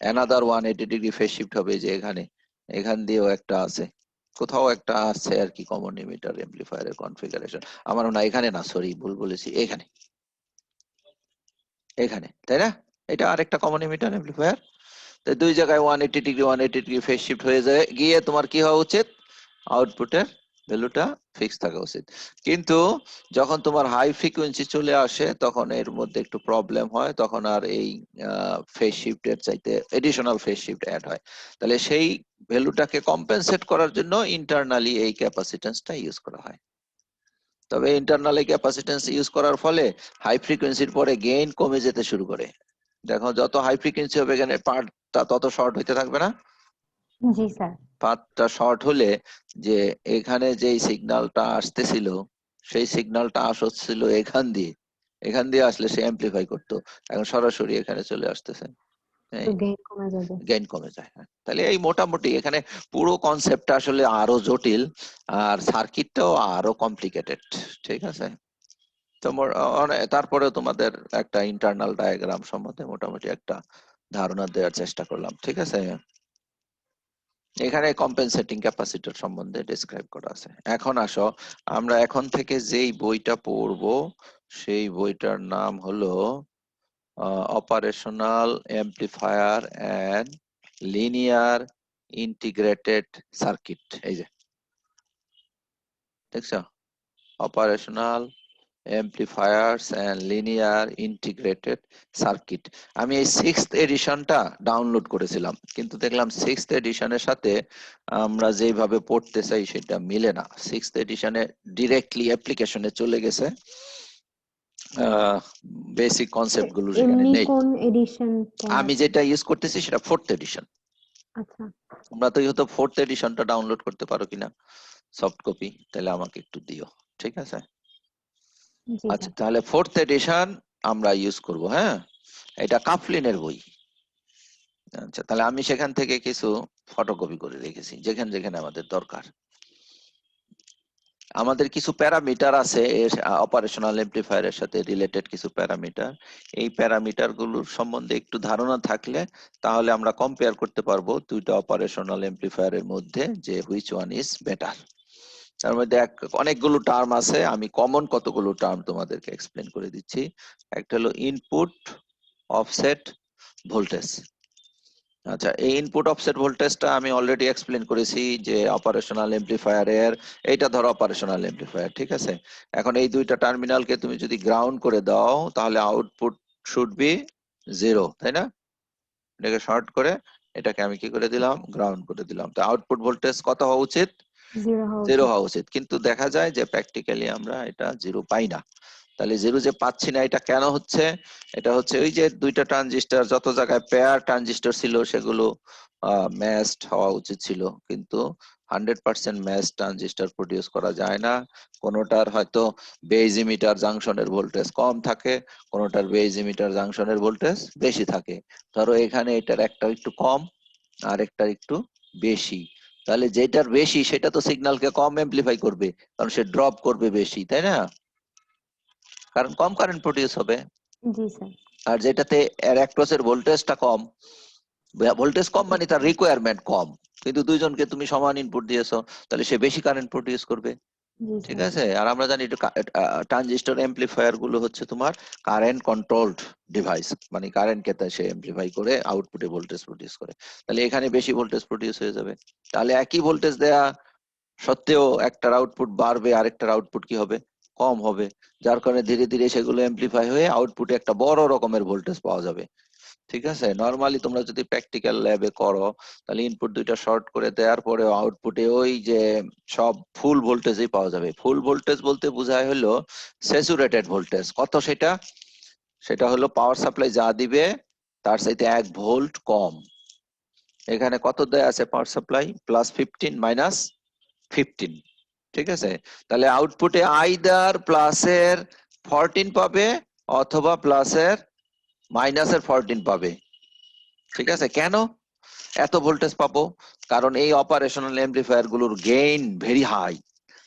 অ্যানাদার 180 ডিগ্রি ফেজ শিফট হবে যে এখানে, এখান দিয়েও একটা আছে, কোথাও একটা আছে আর কি কমন ইমিটার এমপ্লিফায়ারের কনফিগারেশন। আমার না এখানে না, সরি ভুল বলেছি, এখানে, এখানে, তাই না? এটা আরেকটা কমন ইমিটার এমপ্লিফায়ার। তো দুই জায়গায় 180 ডিগ্রি ফেজ শিফট হয়ে যায়, গিয়ে তোমার কি হওয়া উচিত? আউটপুটের ভ্যালুটা ফিক্স থাকা উচিত। কিন্তু যখন তোমার হাই ফ্রিকোয়েন্সি চলে আসে তখন এর মধ্যে একটু প্রবলেম হয়, তখন আর এই ফেজ শিফটের চাইতে এডিশনাল ফেজ শিফট অ্যাড হয়। তাহলে সেই ভ্যালুটাকে কম্পেনসেট করার জন্য ইন্টারনালি এই ক্যাপাসিটেন্সটা ইউজ করা হয়। তবে ইন্টারনালি ক্যাপাসিটেন্স ইউজ করার ফলে হাই ফ্রিকোয়েন্সির পরে গেইন কমে যেতে শুরু করে। দেখো যত হাই ফ্রিকোয়েন্সি হবে এখানে পার্টটা তত শর্ট হইতে থাকবে না?
জি স্যার।
পাথটা শর্ট হলে যে এখানে যেই সিগন্যালটা আসতেছিল সেই সিগন্যালটা আসছিল এখান দিয়ে, এখান দিয়ে আসলে সে অ্যাম্পলিফাই করতো, এখন সরাসরি এখানে চলে আসতেছে,
তো গেইন কমে যাবে।
গেইন কমে যায়। তাহলে এই মোটামুটি এখানে পুরো কনসেপ্টটা আসলে আরো জটিল, আর সার্কিটটাও আরো কমপ্লিকেটেড, ঠিক আছে? তো তারপরে তোমাদের একটা ইন্টারনাল ডায়াগ্রাম সম্বন্ধে মোটামুটি একটা ধারণা দেওয়ার চেষ্টা করলাম, ঠিক আছে? এখানে কম্পেনসেটিং ক্যাপাসিটর সম্বন্ধে ডেসক্রাইব করা আছে। এখন আসো, আমরা এখন থেকে যেই বইটা পড়বো সেই বইটার নাম হলো operational amplifier and linear integrated circuit. এই যে দেখছো, operational amplifiers and linear integrated circuit। আমি এই 6th এডিশনটা ডাউনলোড করেছিলাম, কিন্তু দেখলাম 6th এডিশনের সাথে আমরা যেভাবে পড়তে চাই সেটা মিলে না। 6th এডিশনে ডিরেক্টলি অ্যাপ্লিকেশনে চলে গেছে, বেসিক কনসেপ্ট গুলো সেখানে
এমনি
নেই।
কোন এডিশন?
আমি যেটা ইউজ করতেছি সেটা 4th এডিশন।
আচ্ছা।
তোমরা তো হয়তো 4th এডিশনটা ডাউনলোড করতে পারো কিনা, সফট কপি, তাহলে আমাকে একটু দিও, ঠিক আছে?
জি
আচ্ছা,
স্যার।
তাহলে 4th এডিশন আমরা ইউজ করব। হ্যাঁ, এটা কাফলিনের বই। আচ্ছা, তাহলে আমি সেখান থেকে কিছু ফটোকপি করে রেখেছি যেখানে যেখানে আমাদের দরকার। আমাদের কিছু প্যারামিটার আছে অপারেশনাল এমপ্লিফায়ারের সাথে রিলেটেড, কিছু প্যারামিটার। এই প্যারামিটার গুলোর সম্বন্ধে একটু ধারণা থাকলে তাহলে আমরা কম্পেয়ার করতে পারবো দুইটা অপারেশনাল এমপ্লিফায়ারের মধ্যে যে হুইচ ওয়ান ইজ বেটার। তার মধ্যে অনেকগুলো টার্ম আছে, আমি কমন কতগুলো টার্ম তোমাদেরকে এক্সপ্লেন করে দিচ্ছি। একটা হলো ইনপুট অফসেট ভোল্টেজ। আচ্ছা, এই ইনপুট অফসেট ভোল্টেজটা আমি অলরেডি এক্সপ্লেন করেছি যে অপারেশনাল এমপ্লিফায়ারের, এইটা ধরো অপারেশনাল এমপ্লিফায়ার, ঠিক আছে? এখন এই দুইটা টার্মিনালকে তুমি যদি গ্রাউন্ড করে দাও তাহলে আউটপুট শুড বি 0, তাই না? এটাকে শর্ট করে এটাকে আমি কি করে দিলাম? গ্রাউন্ড করে দিলাম। তো আউটপুট ভোল্টেজ কত হওয়া উচিত?
0
হওয়া উচিত। কিন্তু দেখা যায় যে প্র্যাকটিক্যালি আমরা এটা 0 পাই না। তাহলে 0 যে পাচ্ছি না, এটা কেন হচ্ছে? এটা হচ্ছে ওই যে দুইটা ট্রানজিস্টর, যত জায়গায় পেয়ার ট্রানজিস্টর ছিল সেগুলো ম্যাচড হওয়া উচিত ছিল, কিন্তু 100% ম্যাচ ট্রানজিস্টর প্রডিউস করা যায় না। কোনোটার হয়তো বেজ ইমিটার জাংশনের ভোল্টেজ কম থাকে, কোনোটার বেজ ইমিটার জাংশনের ভোল্টেজ বেশি থাকে। ধরো এখানে এটার একটা একটু কম আর একটা একটু বেশি, তাহলে যেটার বেশি সেটা তো সিগন্যালকে কম এমপ্লিফাই করবে, কারণ সে ড্রপ করবে বেশি, তাই না? কারণ কম কারেন্ট প্রডিউস হবে।
জি স্যার।
আর যেটাতে এর অ্যাক্রসের ভোল্টেজটা কম, ভোল্টেজ কম মানে তার রিকোয়ারমেন্ট কম, কিন্তু দুইজনকে তুমি সমান ইনপুট দিয়েছো, তাহলে সে বেশি কারেন্ট প্রডিউস করবে,
জি
ঠিক
স্যার।
আছে? আর আমরা জানি ট্রানজিস্টর এমপ্লিফায়ার গুলো হচ্ছে তোমার কারেন্ট কন্ট্রোলড ডিভাইস, মানে কারেন্টকে সে এমপ্লিফাই করে আউটপুটে ভোল্টেজ প্রডিউস করে। তাহলে এখানে বেশি ভোল্টেজ প্রডিউস হয়ে যাবে। তাহলে একই ভোল্টেজ দেয়া সত্ত্বেও একটার আউটপুট বাড়বে, আরেকটার আউটপুট কি হবে? কম হবে। যার কারণে ধীরে ধীরে সেগুলো এমপ্লিফাই হয়ে আউটপুটে একটা বড় রকমের ভোল্টেজ পাওয়া যাবে, ঠিক আছে? নরমালি তোমরা যদি প্র্যাকটিক্যাল ল্যাবে করো তাহলে ইনপুট দুইটা শর্ট করে দেওয়ার পরে আউটপুটে ওই যে সব ফুল ভোল্টেজই পাওয়া যাবে। ফুল ভোল্টেজ বলতে বোঝায় হলো স্যাচুরেটেড ভোল্টেজ। কত সেটা? সেটা হলো পাওয়ার সাপ্লাই যা দিবে তার চাইতে 1 ভোল্ট কম। এখানে কত দেয়া আছে পাওয়ার সাপ্লাই? +15 -15, ঠিক আছে? তাহলে আউটপুটে আইদার প্লাসের 14 পাবে অথবা প্লাসের মাইনাসের 14 পাবে। ঠিক আছে, কেন এত ভোল্টেজ পাবো? কারণ এই অপারেশনাল এমপ্লিফায়ার গুলোর গেইন ভেরি হাই।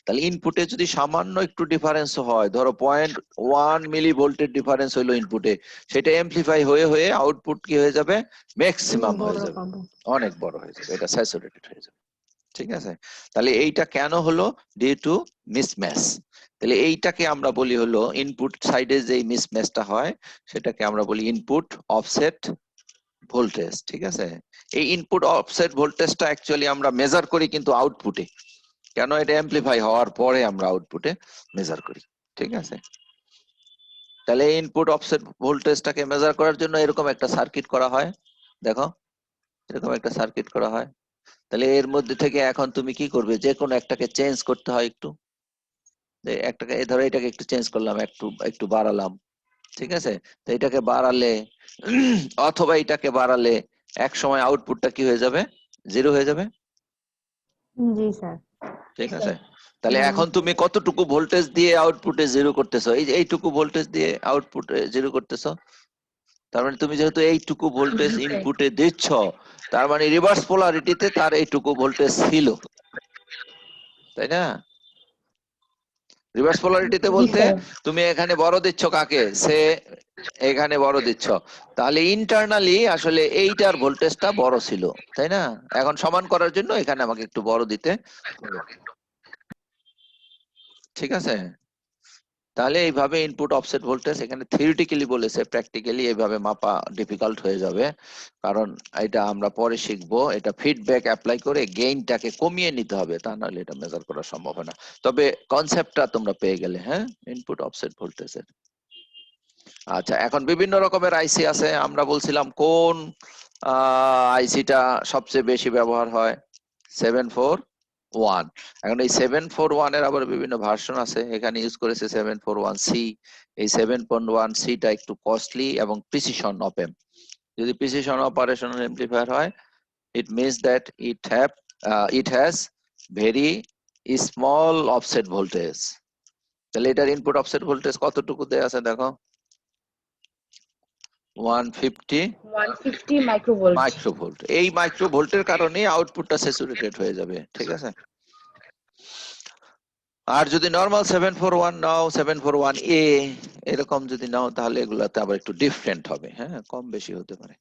তাহলে ইনপুটে যদি সামান্য একটু ডিফারেন্স হয়, ধরো 0.1 মিলি ভোল্টের ডিফারেন্স হইলো ইনপুটে, সেটা এমপ্লিফাই হয়ে হয়ে আউটপুট কি হয়ে যাবে, ম্যাক্সিমাম হয়ে
বড়
যাবে,
পাবো।
অনেক বড় হয়ে যাবে, এটা স্যাচুরেটেড হয়ে যাবে। ঠিক আছে, তাহলে এইটা কেন হলো? Due to mismatch. তাহলে এইটাকে আমরা বলি হলো ইনপুট সাইডে যে মিসম্যাচটা হয় সেটাকে আমরা বলি ইনপুট অফসেট ভোল্টেজ। ঠিক আছে, এই ইনপুট অফসেট ভোল্টেজটা অ্যাকচুয়ালি আমরা মেজার করি কিন্তু আউটপুটে। কেন? এটা অ্যাম্পলিফাই হওয়ার পরে আমরা আউটপুটে মেজার করি। ঠিক আছে, তাহলে ইনপুট অফসেট ভোল্টেজটাকে মেজার করার জন্য এরকম একটা সার্কিট করা হয়। দেখো, এরকম একটা সার্কিট করা হয়। তাহলে এর মধ্যে থেকে এখন তুমি কি করবে, যে কোনো একটাকে চেঞ্জ করতে হয় একটু। একটাকে ধরো এটাকে একটু চেঞ্জ করলাম, একটু একটু বাড়ালাম। ঠিক আছে, তো এটাকে বাড়ালে অথবা এটাকে বাড়ালে এক সময় আউটপুটটা কি হয়ে যাবে, 0 হয়ে যাবে।
জি স্যার।
ঠিক আছে, তাহলে
হুম।
এখন তুমি কতটুকু ভোল্টেজ দিয়ে আউটপুটে 0 করতেছো? এইটুকু ভোল্টেজ দিয়ে আউটপুটে 0 করতেছো। তার মানে তুমি যেহেতু এইটুকু ভোল্টেজ ইনপুটে দিচ্ছ, তার মানে রিভার্স পোলারিটিতে তার এইটুকু ভোল্টেজ ছিল, তাই না? রিভার্স পোলারিটিতে
জি
বলতে
স্যার।
তুমি এখানে বড় দিচ্ছ কাকে, সে এখানে বড় দিচ্ছ, তাহলে ইন্টারনালি আসলে এইটার ভোল্টেজটা বড় ছিল, তাই না? এখন সমান করার জন্য এখানে আমাকে একটু বড় দিতে হলো। ঠিক আছে, তাহলে এইভাবে ইনপুট অফসেট ভোল্টেজ এখানে থিওরিটিক্যালি বলেছে, প্র্যাকটিক্যালি এইভাবে মাপা ডিফিকাল্ট হয়ে যাবে, কারণ এটা আমরা পরে শিখবো। এটা ফিডব্যাক অ্যাপ্লাই করে গেইনটাকে কমিয়ে নিতে হবে, তা নাহলে এটা মেজার করা সম্ভব হয় না। তবে কনসেপ্টটা তোমরা পেয়ে গেলে, হ্যাঁ, ইনপুট অফসেট ভোল্টেজের। আচ্ছা, এখন বিভিন্ন রকমের আইসি আছে। আমরা বলছিলাম কোন আইসিটা সবচেয়ে বেশি ব্যবহার হয়, 741। এখন এই 741 এর আবার বিভিন্ন ভার্সন আছে। এখানে ইউজ করেছে 741C। এই 741C টা একটু কস্টলি এবং প্রিসিশন অপেম। যদি প্রিসিশন অপারেশনাল এমপ্লিফায়ার হয়, it means that it has very small offset voltage। তাহলে এটার ইনপুট অফসেট ভোল্টেজ কতটুকু দেয়া আছে দেখো, 150
150 মাইক্রোভোল্ট।
মাইক্রোভোল্ট। এই মাইক্রোভোল্টের কারণে আউটপুটটা স্যাচুরেটেড হয়ে যাবে। ঠিক আছে, আর যদি নরমাল 741 নাও, 741A এরকম যদি নাও, তাহলে এগুলাতে আবার একটু ডিফারেন্ট হবে, হ্যাঁ, কম বেশি হতে পারে।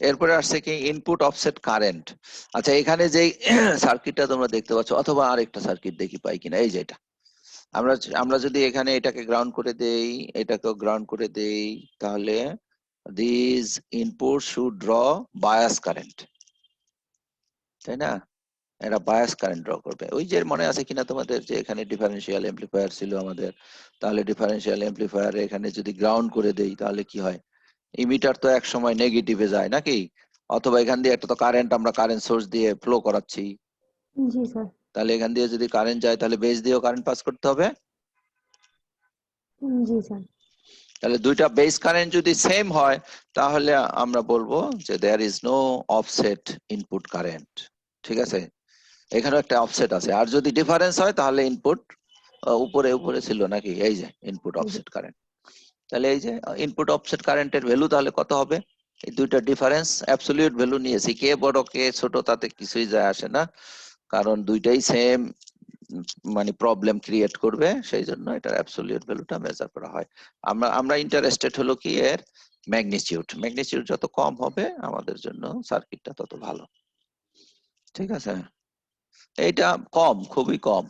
এরপরে আসছে কি ইনপুট অফসেট কারেন্ট। আচ্ছা, এখানে যে সার্কিটটা তোমরা দেখতে পাচ্ছ, অথবা আরেকটা সার্কিট দেখি পাই কিনা, এই যে এটা। আমরা আমরা যদি এখানে এটাকে গ্রাউন্ড করে দেই, এটাকেও গ্রাউন্ড করে দেই, তাহলে this input should draw bias current, তাই না? এটা বায়াস কারেন্ট ড্র করবে। ওই যে মনে আছে কিনা তোমাদের যে এখানে ডিফারেন্সিয়াল এমপ্লিফায়ার ছিল আমাদের, তাহলে ডিফারেন্সিয়াল এমপ্লিফায়ার এখানে যদি গ্রাউন্ড করে দেই তাহলে কি হয়, ইমিটার তো এক সময় নেগেটিভে যায় নাকি, অথবা এখান দিয়ে একটা তো কারেন্ট, আমরা কারেন্ট সোর্স দিয়ে ফ্লো করাচ্ছি,
জি স্যার।
তাহলে এখান দিয়ে যদি কারেন্ট যায় তাহলে বেস দিয়েও কারেন্ট পাস করতে হবে।
জি স্যার।
তাহলে দুইটা বেস কারেন্ট যদি সেম হয়, তাহলে আমরা বলবো যে there is no offset input current. ঠিক আছে, এখানে একটা অফসেট আছে। আর যদি ডিফারেন্স হয় তাহলে ইনপুট উপরে উপরে ছিল নাকি, এই যে ইনপুট অফসেট কারেন্ট। তাহলে এই যে ইনপুট অফসেট কারেন্টের ভ্যালু তাহলে কত হবে? এই দুইটা ডিফারেন্স অ্যাবসলিউট ভ্যালু নিয়েছি, কে বড় কে ছোট তাতে কিছুই যায় আসে না, কারণ দুইটাই সেম মানে প্রবলেম ক্রিয়েট করবে, সেই জন্য এটার অ্যাবসলিউট ভ্যালুটা মেজার করা হয়। আমরা ইন্টারেস্টেড হলো কি এর ম্যাগনিটিউড। ম্যাগনিটিউড যত কম হবে আমাদের জন্য সার্কিটটা তত ভালো। ঠিক আছে, এইটা কম, খুবই কম।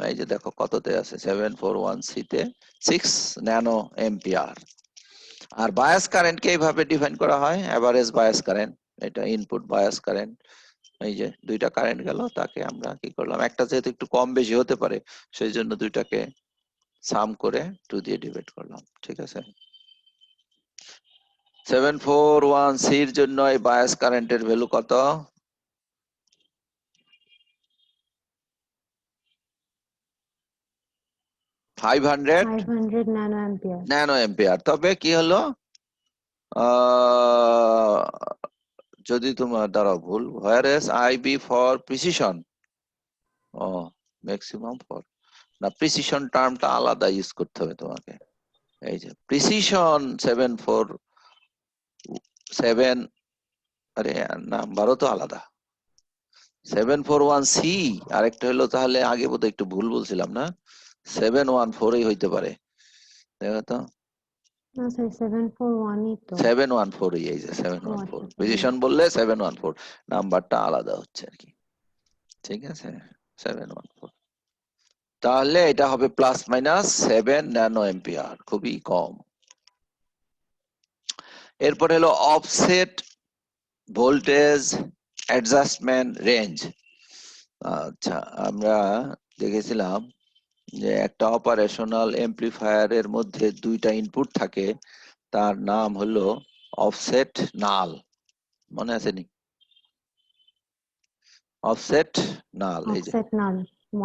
এই যে দেখো কততে আছে, 741C তে 6 ন্যানো এম্পিয়ার। আর বায়াস কারেন্টকে এইভাবে ডিফাইন করা হয়, এভারেজ বায়াস কারেন্ট। এটা ইনপুট বায়াস কারেন্ট। এই যে দুইটা কারেন্ট গেল, তাকে আমরা কি করলাম, একটা যেহেতু একটু কম বেশি হতে পারে, সেই জন্য দুইটাকে সাম করে 2 দিয়ে ডিভাইড করলাম। ঠিক আছে, 741C এর জন্য এই বায়াস কারেন্টের ভ্যালু কত? 500
500 ন্যানো অ্যাম্পিয়ার।
Nano ampere. তবে কি হলো, আহ, যদি তোমার দ্বারা ভুল, whereas IB ফর প্রিসিশন, ও ম্যাক্সিমাম ফর, না প্রিসিশন টার্মটা আলাদা ইউজ করতে হবে তোমাকে। এই যে প্রিসিশন 747, আরে নাম্বারও তো আলাদা। 741C আরেকটা হলো, তাহলে আগে বোধহয় একটু ভুল বলছিলাম না, 714 হইতে পারে। দেখো তো,
না স্যার 741 ই তো।
714, এই যে
ও
714,
আচ্ছা
পজিশন বললে 714, নাম্বারটা আলাদা হচ্ছে আর কি। ঠিক আছে, 714, তাহলে এটা হবে প্লাস মাইনাস 7 ন্যানো এম্পিয়ার, খুবই কম। এরপর হলো অফসেট ভোল্টেজ অ্যাডজাস্টমেন্ট রেঞ্জ। আচ্ছা, আমরা দেখেছিলাম যে একটা অপারেশনাল এমপ্লিফায়ারের মধ্যে দুইটা ইনপুট থাকে, তার নাম হলো অফসেট নাল, মনে আছে নি? অফসেট নাল, এই যে
অফসেট নাল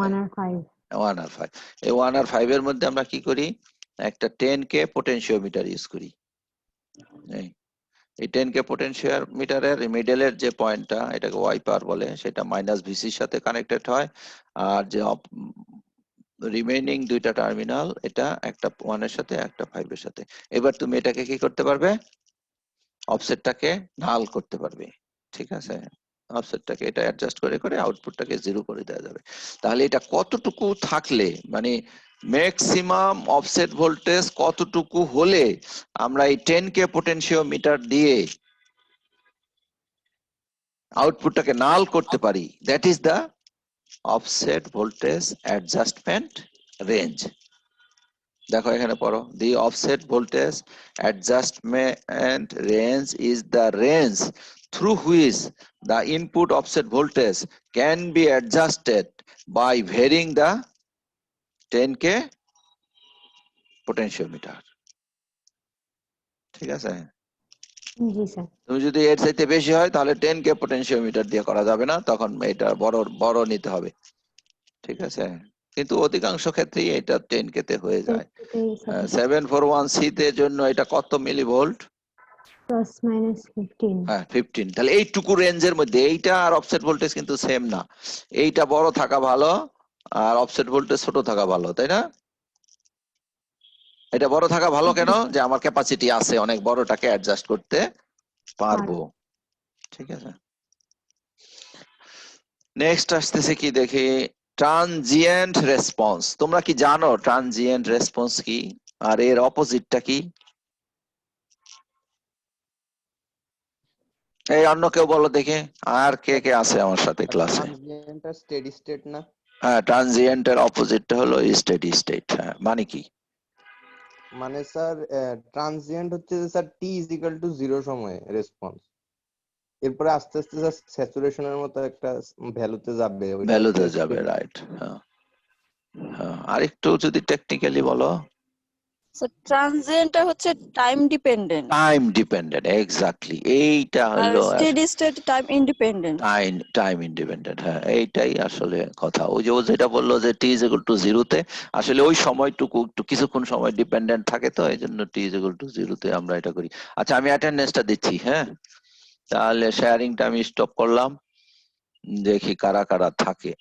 1 আর 5।
1 আর 5, এই 1 আর 5 এর মধ্যে আমরা কি করি, একটা 10K পোটেনশিওমিটার ইউজ করি। এই 10K পোটেনশিওমিটারের মিডলের যে পয়েন্টটা, এটাকে ওয়াইপার বলে, সেটা মাইনাস ভিসির সাথে কানেক্টেড হয়। আর যে রিমেইনিং দুইটা টার্মিনাল, এটা একটা 1 এর সাথে একটা 5 এর সাথে। এবার তুমি এটাকে কি করতে পারবে, অফসেটটাকে নাল করতে পারবে। ঠিক আছে, অফসেটটাকে এটা অ্যাডজাস্ট করে করে আউটপুটটাকে জিরো করে দেওয়া যাবে। তাহলে এটা কতটুকু থাকলে, মানে ম্যাক্সিমাম অফসেট ভোল্টেজ কতটুকু হলে আমরা এই 10K পোটেনশিওমিটার দিয়ে আউটপুটটাকে নাল করতে পারি, that is the offset voltage adjustment range. দেখো এখানে পড়ো, the offset voltage adjustment range is the range through which the input offset voltage can be adjusted by varying the 10K potentiometer। ঠিক আছে,
জি sir.
তুমি যদি এর চাইতে বেশি হয় তাহলে 10K পোটেনশিওমিটার দিয়ে করা যাবে না, তখন এটা বড় বড় নিতে হবে। ঠিক আছে, কিন্তু অধিকাংশ ক্ষেত্রেই এটা 10K তে হয়ে যায়। 741C তে জন্য এটা কত মিলিভোল্ট?
Plus minus 15।
হ্যাঁ 15। তাহলে এইটুকু রেঞ্জের মধ্যে এইটা আর অফসেট ভোল্টেজ কিন্তু সেম না, এইটা বড় থাকা ভালো আর অফসেট ভোল্টেজ ছোট থাকা ভালো, তাই না? এটা বড় থাকা ভালো কেন, যে আমার ক্যাপাসিটি আছে, অনেক বড়টাকে অ্যাডজাস্ট করতে পারবো। ঠিক আছে, নেক্সট আসতেছে কি দেখি, ট্রানজিয়েন্ট রেসপন্স। তোমরা কি জানো ট্রানজিয়েন্ট রেসপন্স কি আর এর অপোজিটটা কি? এই অন্য কেউ বলো দেখে, আর কে কে আছে আমার সাথে ক্লাসে?
ট্রানজিয়েন্ট আর স্টেডি স্টেট না?
হ্যাঁ, ট্রানজিয়েন্টের অপোজিটটা হলো স্টেডি স্টেট। হ্যাঁ, মানে কি?
মানে স্যার ট্রানজিয়েন্ট হচ্ছে যে sir T is equal two 0 সময়ে রেসপন্স, এরপরে আস্তে আস্তে স্যার স্যাচুরেশনের মতো একটা ভ্যালুতে যাবে, ওইটা হচ্ছে
ভ্যালুতে যাবে,
স্টেডি।
রাইট। হ্যাঁ হ্যাঁ, আরেকটু যদি টেকনিক্যালি বলো।
সো ট্রানজিয়েন্টটা হচ্ছে time dependent
time dependent, exactly, এইটা
আর
হলো
steady state time independent.
Time time independent. হ্যাঁ, এইটাই আসলে কথা। ওই যে ও যেটা বললো যে টি ইজ ইকুয়াল টু জিরোতে, আসলে ওই সময়টুকু একটু কিছুক্ষণ সময় ডিপেন্ডেন্ট থাকে, তো এই জন্য টি ইজ ইকুয়াল টু জিরোতে আমরা এটা করি। আচ্ছা, আমি অ্যাটেন্ডেন্সটা দিচ্ছি। হ্যাঁ, তাহলে শেয়ারিংটা আমি স্টপ করলাম, দেখি কারা কারা থাকে।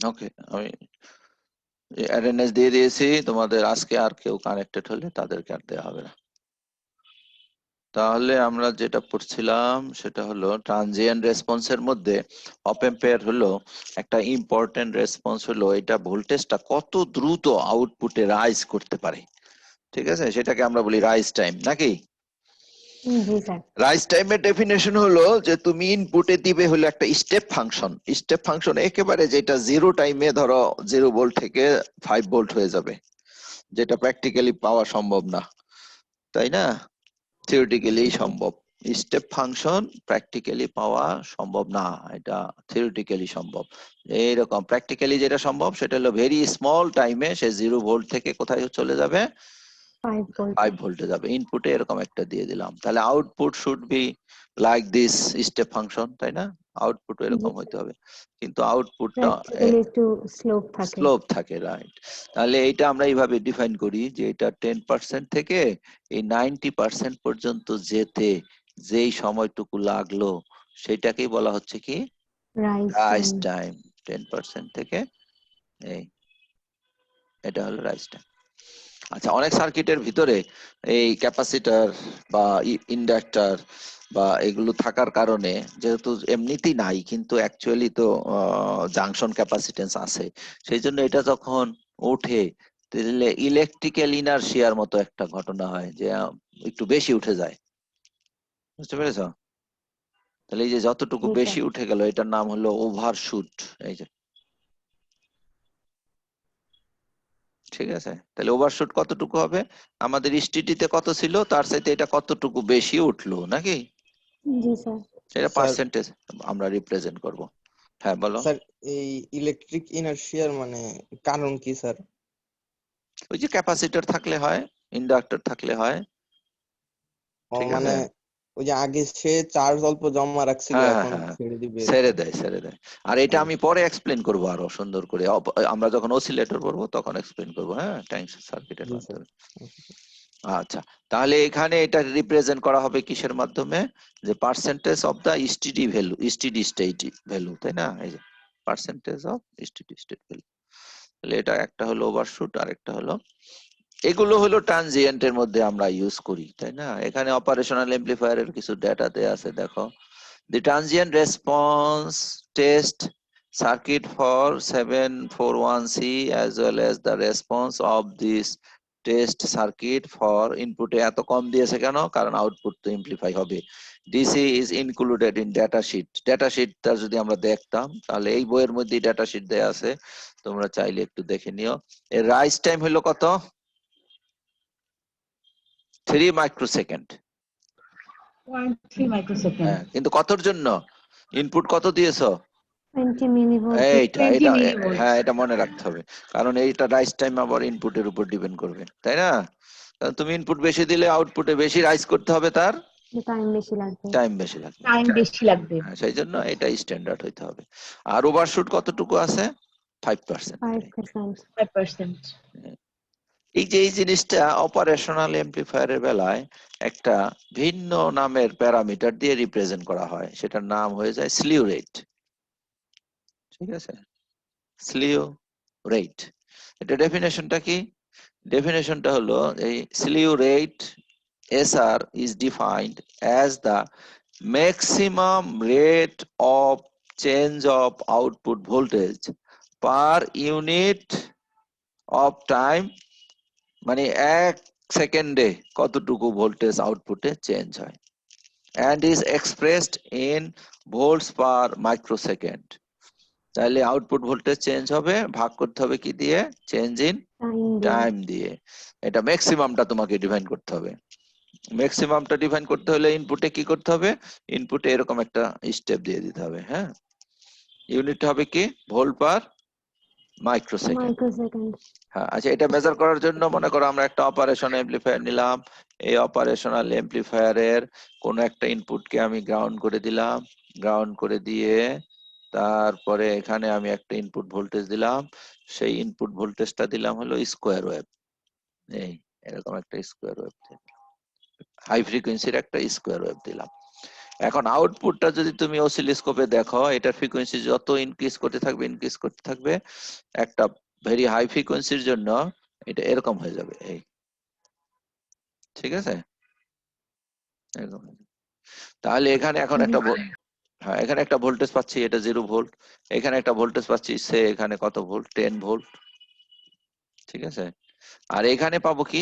ওকে, আমি অ্যাটেন্ডেন্স দিয়ে দিয়েছি তোমাদের। আজকে আর কেউ কানেক্টেড হলে তাদেরকে আর দেওয়া হবে না। তাহলে আমরা যেটা পড়ছিলাম সেটা হলো ট্রানজিয়েন্ট রেসপন্সের মধ্যে অপ এম্পায়ার হলো একটা ইম্পর্টেন্ট রেসপন্স, হলো এটা ভোল্টেজটা কত দ্রুত আউটপুটে রাইজ করতে পারে, ঠিক আছে, সেটাকে আমরা বলি রাইজ টাইম নাকি।
জি স্যার।
রাইজ টাইমের ডেফিনেশন হলো যে তুমি ইনপুটে দিবে হলো একটা স্টেপ ফাংশন। স্টেপ ফাংশন একেবারে যেটা জিরো টাইমে ধরো 0 ভোল্ট থেকে 5 ভোল্ট হয়ে যাবে, যেটা প্র্যাকটিক্যালি পাওয়া সম্ভব না, তাই না, থিওরিটিক্যালি সম্ভব। স্টেপ ফাংশন প্র্যাকটিক্যালি পাওয়া সম্ভব না, এটা থিওরিটিক্যালি সম্ভব। এইরকম প্র্যাকটিক্যালি যেটা সম্ভব সেটা হলো ভেরি স্মল টাইমে সে 0 ভোল্ট থেকে কোথায় চলে যাবে,
5 ভোল্ট।
5 ভোল্টে যাবে। ইনপুটে এরকম একটা দিয়ে দিলাম, তাহলে output should be like this step function, তাই না, আউটপুট এরকম হইতে হবে, কিন্তু আউটপুটটা
প্র্যাকটিক্যালি একটু স্লোপ থাকে।
স্লোপ থাকে, রাইট। তাহলে এটা আমরা এইভাবে ডিফাইন করি যে এটা 10% থেকে এই 90% পর্যন্ত যেতে যেই সময়টুকু লাগলো সেটাকেই বলা হচ্ছে কি
রাইজ
রাইজ
টাইম।
টাইম। 10% থেকে এই এটা হলো রাইজ টাইম। আচ্ছা, অনেক সার্কিটের ভিতরে এই ক্যাপাসিটর বা ইন্ডাক্টর বা এগুলো থাকার কারণে, যেহেতু এমনিতেই নাই কিন্তু অ্যাকচুয়ালি তো জাংশন ক্যাপাসিটেন্স আছে, সেই জন্য এটা যখন ওঠে তাহলে ইলেকট্রিক্যাল ইনারশিয়ার মতো একটা ঘটনা হয় যে একটু বেশি উঠে যায়, বুঝতে পেরেছো? তাহলে এই যে যতটুকু
জি
বেশি
স্যার।
উঠে গেল এটার নাম হলো ওভারশুট, এই যে, ঠিক আছে। তাহলে ওভারশুট কতটুকু হবে, আমাদের স্টিটিতে কত ছিল তার চাইতে এটা কতটুকু বেশি উঠলো নাকি,
জি স্যার।
সেটা
স্যার
পার্সেন্টেজ আমরা রিপ্রেজেন্ট করব। হ্যাঁ বলো।
স্যার এই ইলেকট্রিক ইনারশিয়ার মানে কারণ কি স্যার?
ওই যে ক্যাপাসিটর থাকলে হয়, ইন্ডাক্টর থাকলে হয়, ঠিক
মানে
আছে।
ওই যে আগে সে চার্জ অল্প জমা রাখছিল
হ্যাঁ হ্যাঁ
এখন
হ্যাঁ,
ছেড়ে দিবে
ছেড়ে
এরকম।
দেয় ছেড়ে দেয়। আর এটা আমি পরে এক্সপ্লেন করব আরো সুন্দর করে, আমরা যখন অসিলেটর পড়বো তখন এক্সপ্লেন করবো, হ্যাঁ, ট্যাঙ্ক সার্কিটের
জি স্যার।
মাধ্যমে। আচ্ছা, তাহলে এখানে এটা রিপ্রেজেন্ট করা হবে কিসের মাধ্যমে, যে percentage of the steady value, steady state value, তাই না, এই যে percentage of steady state value. তাহলে এটা একটা হলো ওভারশুট, আর একটা হলো, এগুলো হলো ট্রানজিয়েন্ট এর মধ্যে আমরা ইউজ করি, তাই না। এখানে অপারেশনাল এমপ্লিফায়ারের কিছু ডেটাতে আছে, দেখো, the transient response test circuit for 741C as well as the response of this test circuit for ইনপুটে এত কম দিয়েছে কেন, কারণ আউটপুট তো এমপ্লিফাই হবে। DC is included in data sheet. Data শিটটা যদি আমরা দেখতাম তাহলে এই বইয়ের মধ্যে ডেটা শিট দেয়া আছে, তোমরা চাইলে একটু দেখে নিও। এর রাইজ টাইম হলো কত, 3 মাইক্রোসেকেন্ড।
0.3 microsecond.
হ্যাঁ, কিন্তু কতর জন্য, ইনপুট কত দিয়েছো,
20 মিলিভোল্ট।
এইটা
20
এটা
millivolts.
হ্যাঁ, এটা মনে রাখতে হবে, কারণ এইটা রাইজ টাইম আবার ইনপুটের উপর ডিপেন্ড করবে, তাই না। কারণ তুমি ইনপুট বেশি দিলে আউটপুটে বেশি রাইজ করতে হবে, তার
টাইম বেশি লাগবে।
টাইম বেশি লাগবে।
টাইম বেশি লাগবে।
হ্যাঁ, সেই জন্য এটা স্ট্যান্ডার্ড হইতে হবে। আর ওভারশুট কতটুকু আছে, 5%।
5%।
5%.
এই যে এই জিনিসটা অপারেশনাল এমপ্লিফায়ারের বেলায় একটা ভিন্ন নামের প্যারামিটার দিয়ে রিপ্রেজেন্ট করা হয়, সেটার নাম হয়ে যায় স্লিউ রেট, ঠিক আছে, স্লিউ রেট। এটা ডেফিনেশনটা কি, ডেফিনেশনটা হলো এই স্লিউ rate SR is defined as the maximum rate of change of output voltage per unit of time, মানে 1 সেকেন্ডে কতটুকু ভোল্টেজ আউটপুটে চেঞ্জ হয়, and is expressed in volts per microsecond। তাহলে আউটপুট ভোল্টেজ চেঞ্জ হবে, ভাগ করতে হবে কি দিয়ে, চেঞ্জ ইন
টাইম দিয়ে।
টাইম দিয়ে। এটা ম্যাক্সিমামটা তোমাকে ডিফাইন করতে হবে। ম্যাক্সিমামটা ডিফাইন করতে হলে ইনপুটে কি করতে হবে, ইনপুটে এরকম একটা স্টেপ দিয়ে দিতে হবে, হ্যাঁ। ইউনিট হবে কি, ভোল্ট পার মাইক্রোসেকেন্ড।
মাইক্রোসেকেন্ড।
হ্যাঁ, আচ্ছা, এটা মেজার করার জন্য মনে করো আমরা একটা অপারেশন এমপ্লিফায়ার নিলাম, এই অপারেশনাল এমপ্লিফায়ারের কোন একটা ইনপুটকে আমি গ্রাউন্ড করে দিলাম, গ্রাউন্ড করে দিয়ে তারপরে এখানে আমি একটা ইনপুট ভোল্টেজ দিলাম, সেই ইনপুট ভোল্টেজটা দিলাম হলো স্কোয়ার ওয়েভ, এই এরকম একটা স্কোয়ার ওয়েভ, হাই ফ্রিকোয়েন্সির একটা স্কোয়ার ওয়েভ দিলাম। এখন আউটপুটটা যদি তুমি অসিলোস্কোপে দেখো, এটার ফ্রিকোয়েন্সি যত ইনক্রিজ করতে থাকবে একটা ভেরি হাই ফ্রিকোয়েন্সির জন্য এটা এরকম হয়ে যাবে, এই, ঠিক আছে। এরকম। তাহলে এখানে এখন একটা হ্যাঁ এখানে একটা ভোল্টেজ পাচ্ছি, এটা 0 ভোল্ট। এখানে একটা ভোল্টেজ পাচ্ছি, সে এখানে কত ভোল্ট, 10 ভোল্ট। ঠিক আছে, আর এখানে পাবো কি,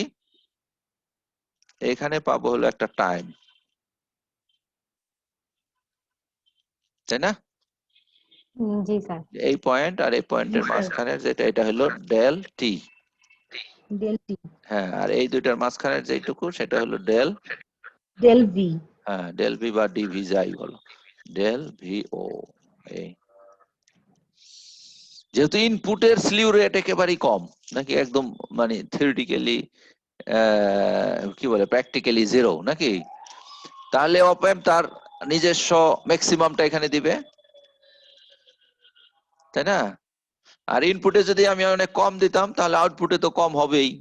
এখানে পাবো হলো একটা টাইম, তাই না?
জি স্যার।
এই পয়েন্ট আর এই পয়েন্টের
জি, স্যার।
মাঝখানে যেটা, এটা হলো ডেল টি।
Del T.
হ্যাঁ, আর এই দুইটার মাঝখানের যেটুকু সেটা হলো ডেল,
Del V.
হ্যাঁ ডেল ভি বা ডিভি যাই বলো, ডেল ভি ও। এই যেহেতু ইনপুটের স্লিউ রেট একেবারেই কম, নাকি একদম মানে থিওরিটিক্যালি কি বলে প্র্যাকটিক্যালি 0 নাকি, তাহলে অপ অ্যাম্প তার নিজস্ব ম্যাক্সিমামটা এখানে দিবে, তাই না? আর ইনপুটে যদি আমি অনেক কম দিতাম তাহলে আউটপুটে তো কম হবেই,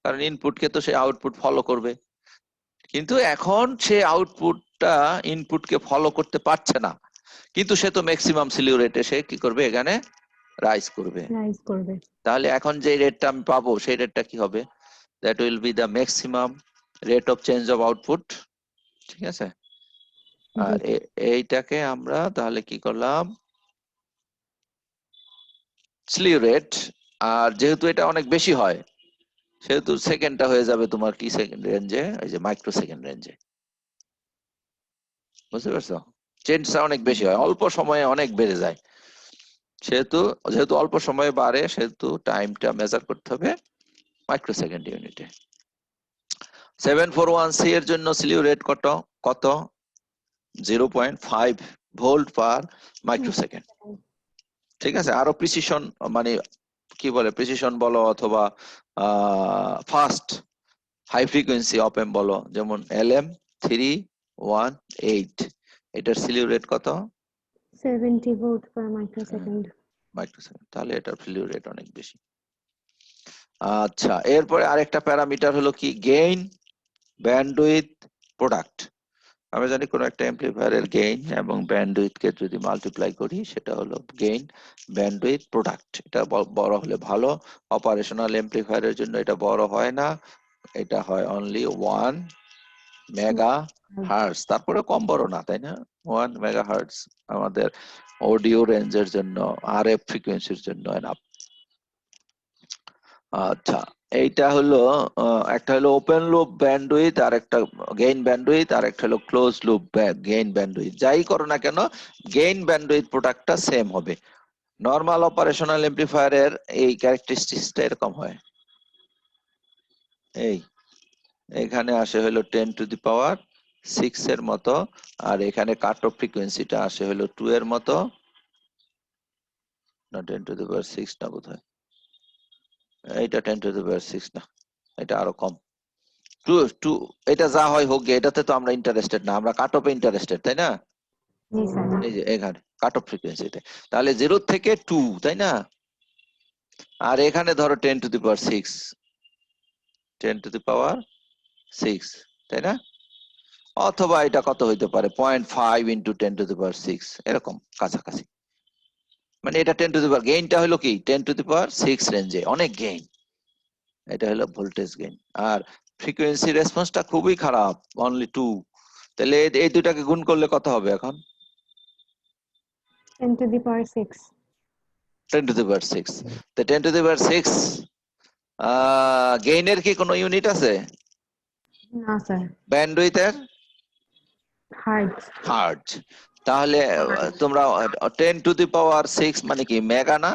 কারণ ইনপুটকে তো সে আউটপুট ফলো করবে। কিন্তু এখন সে আউটপুটটা ইনপুটকে ফলো করতে পারছে না, কিন্তু সে তো ম্যাক্সিমাম স্লিউ রেটে সে কি করবে, এখানে রাইজ করবে।
রাইজ করবে।
তাহলে এখন যে রেটটা আমি পাবো সেই রেটটা কি হবে, that will be the maximum rate of change of output. ঠিক আছে, আর এইটাকে আমরা তাহলে কি করলাম, স্লিউ রেট। আর যেহেতু এটা অনেক বেশি হয় সেহেতু সেকেন্ডটা হয়ে যাবে তোমার কি সেকেন্ড রেঞ্জে, ওই যে মাইক্রো সেকেন্ড রেঞ্জে। বুঝতে পারছো, চেঞ্জটা অনেক বেশি হয়, অল্প সময়ে অনেক বেড়ে যায়। সেহেতু যেহেতু অল্প সময়ে বাড়ে সেহেতু টাইমটা মেজার করতে হবে মাইক্রো সেকেন্ড ইউনিটে। 741C এর জন্য স্লিউ রেট কত কত 0.5 ভোল্ট পার মাইক্রোসেকেন্ড। ঠিক আছে, আরো প্রিসিশন মানে কি বলে প্রিসিশন বলো অথবা ফাস্ট হাই ফ্রিকোয়েন্সি অপ এম্প বলো, যেমন LM318, এটার স্লিউ রেট কত
70 ভোল্ট পার মাইক্রোসেকেন্ড।
মাইক্রোসেকেন্ড, তাহলে এটার স্লিউ রেট অনেক বেশি। আচ্ছা, এরপরে আরেকটা প্যারামিটার হলো কি, গেইন, ব্যান্ডউইথ, প্রোডাক্ট। আমরা জানি কোন একটা অ্যাম্পলিফায়ারের গেইন এবং ব্যান্ডউইথ কে যদি মাল্টিপ্লাই করি সেটা হলো গেইন ব্যান্ডউইথ প্রোডাক্ট। এটা বড় হলে ভালো, অপারেশনাল অ্যাম্পলিফায়ারের জন্য এটা বড় হয় না, এটা হয় অনলি 1 মেগা হার্টজ, তারপরে কম বড় না, তাই না? 1 মেগা হার্টজ আমাদের অডিও রেঞ্জের জন্য, আরএফ ফ্রিকোয়েন্সির জন্য এনাফ। আচ্ছা, এইটা হলো একটা হলো ওপেন লুপ ব্যান্ডউইথ, আর একটা গেইন ব্যান্ডউইথ, আর একটা হলো ক্লোজ লুপ গেইন ব্যান্ডউইথ। যাই করো না কেন গেইন ব্যান্ডউইথ প্রোডাক্টটা সেম হবে। নরমাল অপারেশনাল অ্যাম্পলিফায়ারের এই ক্যারেক্টারিস্টিক্সটা এরকম হয়, এখানে আসে হলো 10⁶ এর মতো, আর এখানে কাট অফ ফ্রিকোয়েন্সিটা আসে হলো 2 এর মতো, না 10⁶ না বোধহয়, এইটা 10⁶ না, এটা আরো কম। টু এটা যা হয় হোক গে, এটাতে তো আমরা ইন্টারেস্টেড না, আমরা কাট অফে ইন্টারেস্টেড, তাই না?
জি স্যার।
এই যে এখানে কাট অফ ফ্রিকোয়েন্সিতে, তাহলে 0 থেকে 2, তাই না? আর এখানে ধরো 10⁶, 10⁶, তাই না? অথবা এটা কত হইতে পারে 0.5 ইন্টু 10⁶, এরকম কাছাকাছি। মানে এটা 10 গেইনটা হলো কি 10⁶ রেঞ্জে, অনেক গেইন। এটা হলো ভোল্টেজ গেইন। আর ফ্রিকোয়েন্সি রেসপন্সটা খুবই খারাপ, অনলি 2। তাহলে এই দুটাকে গুণ করলে কত হবে এখন
10⁶।
10⁶। তো 10⁶ গেইনের কি কোনো ইউনিট আছে?
না স্যার।
ব্যান্ডউইথের
হার্টজ।
হার্টজ। তাহলে তোমরা 10⁶ মানে কি মেগা না?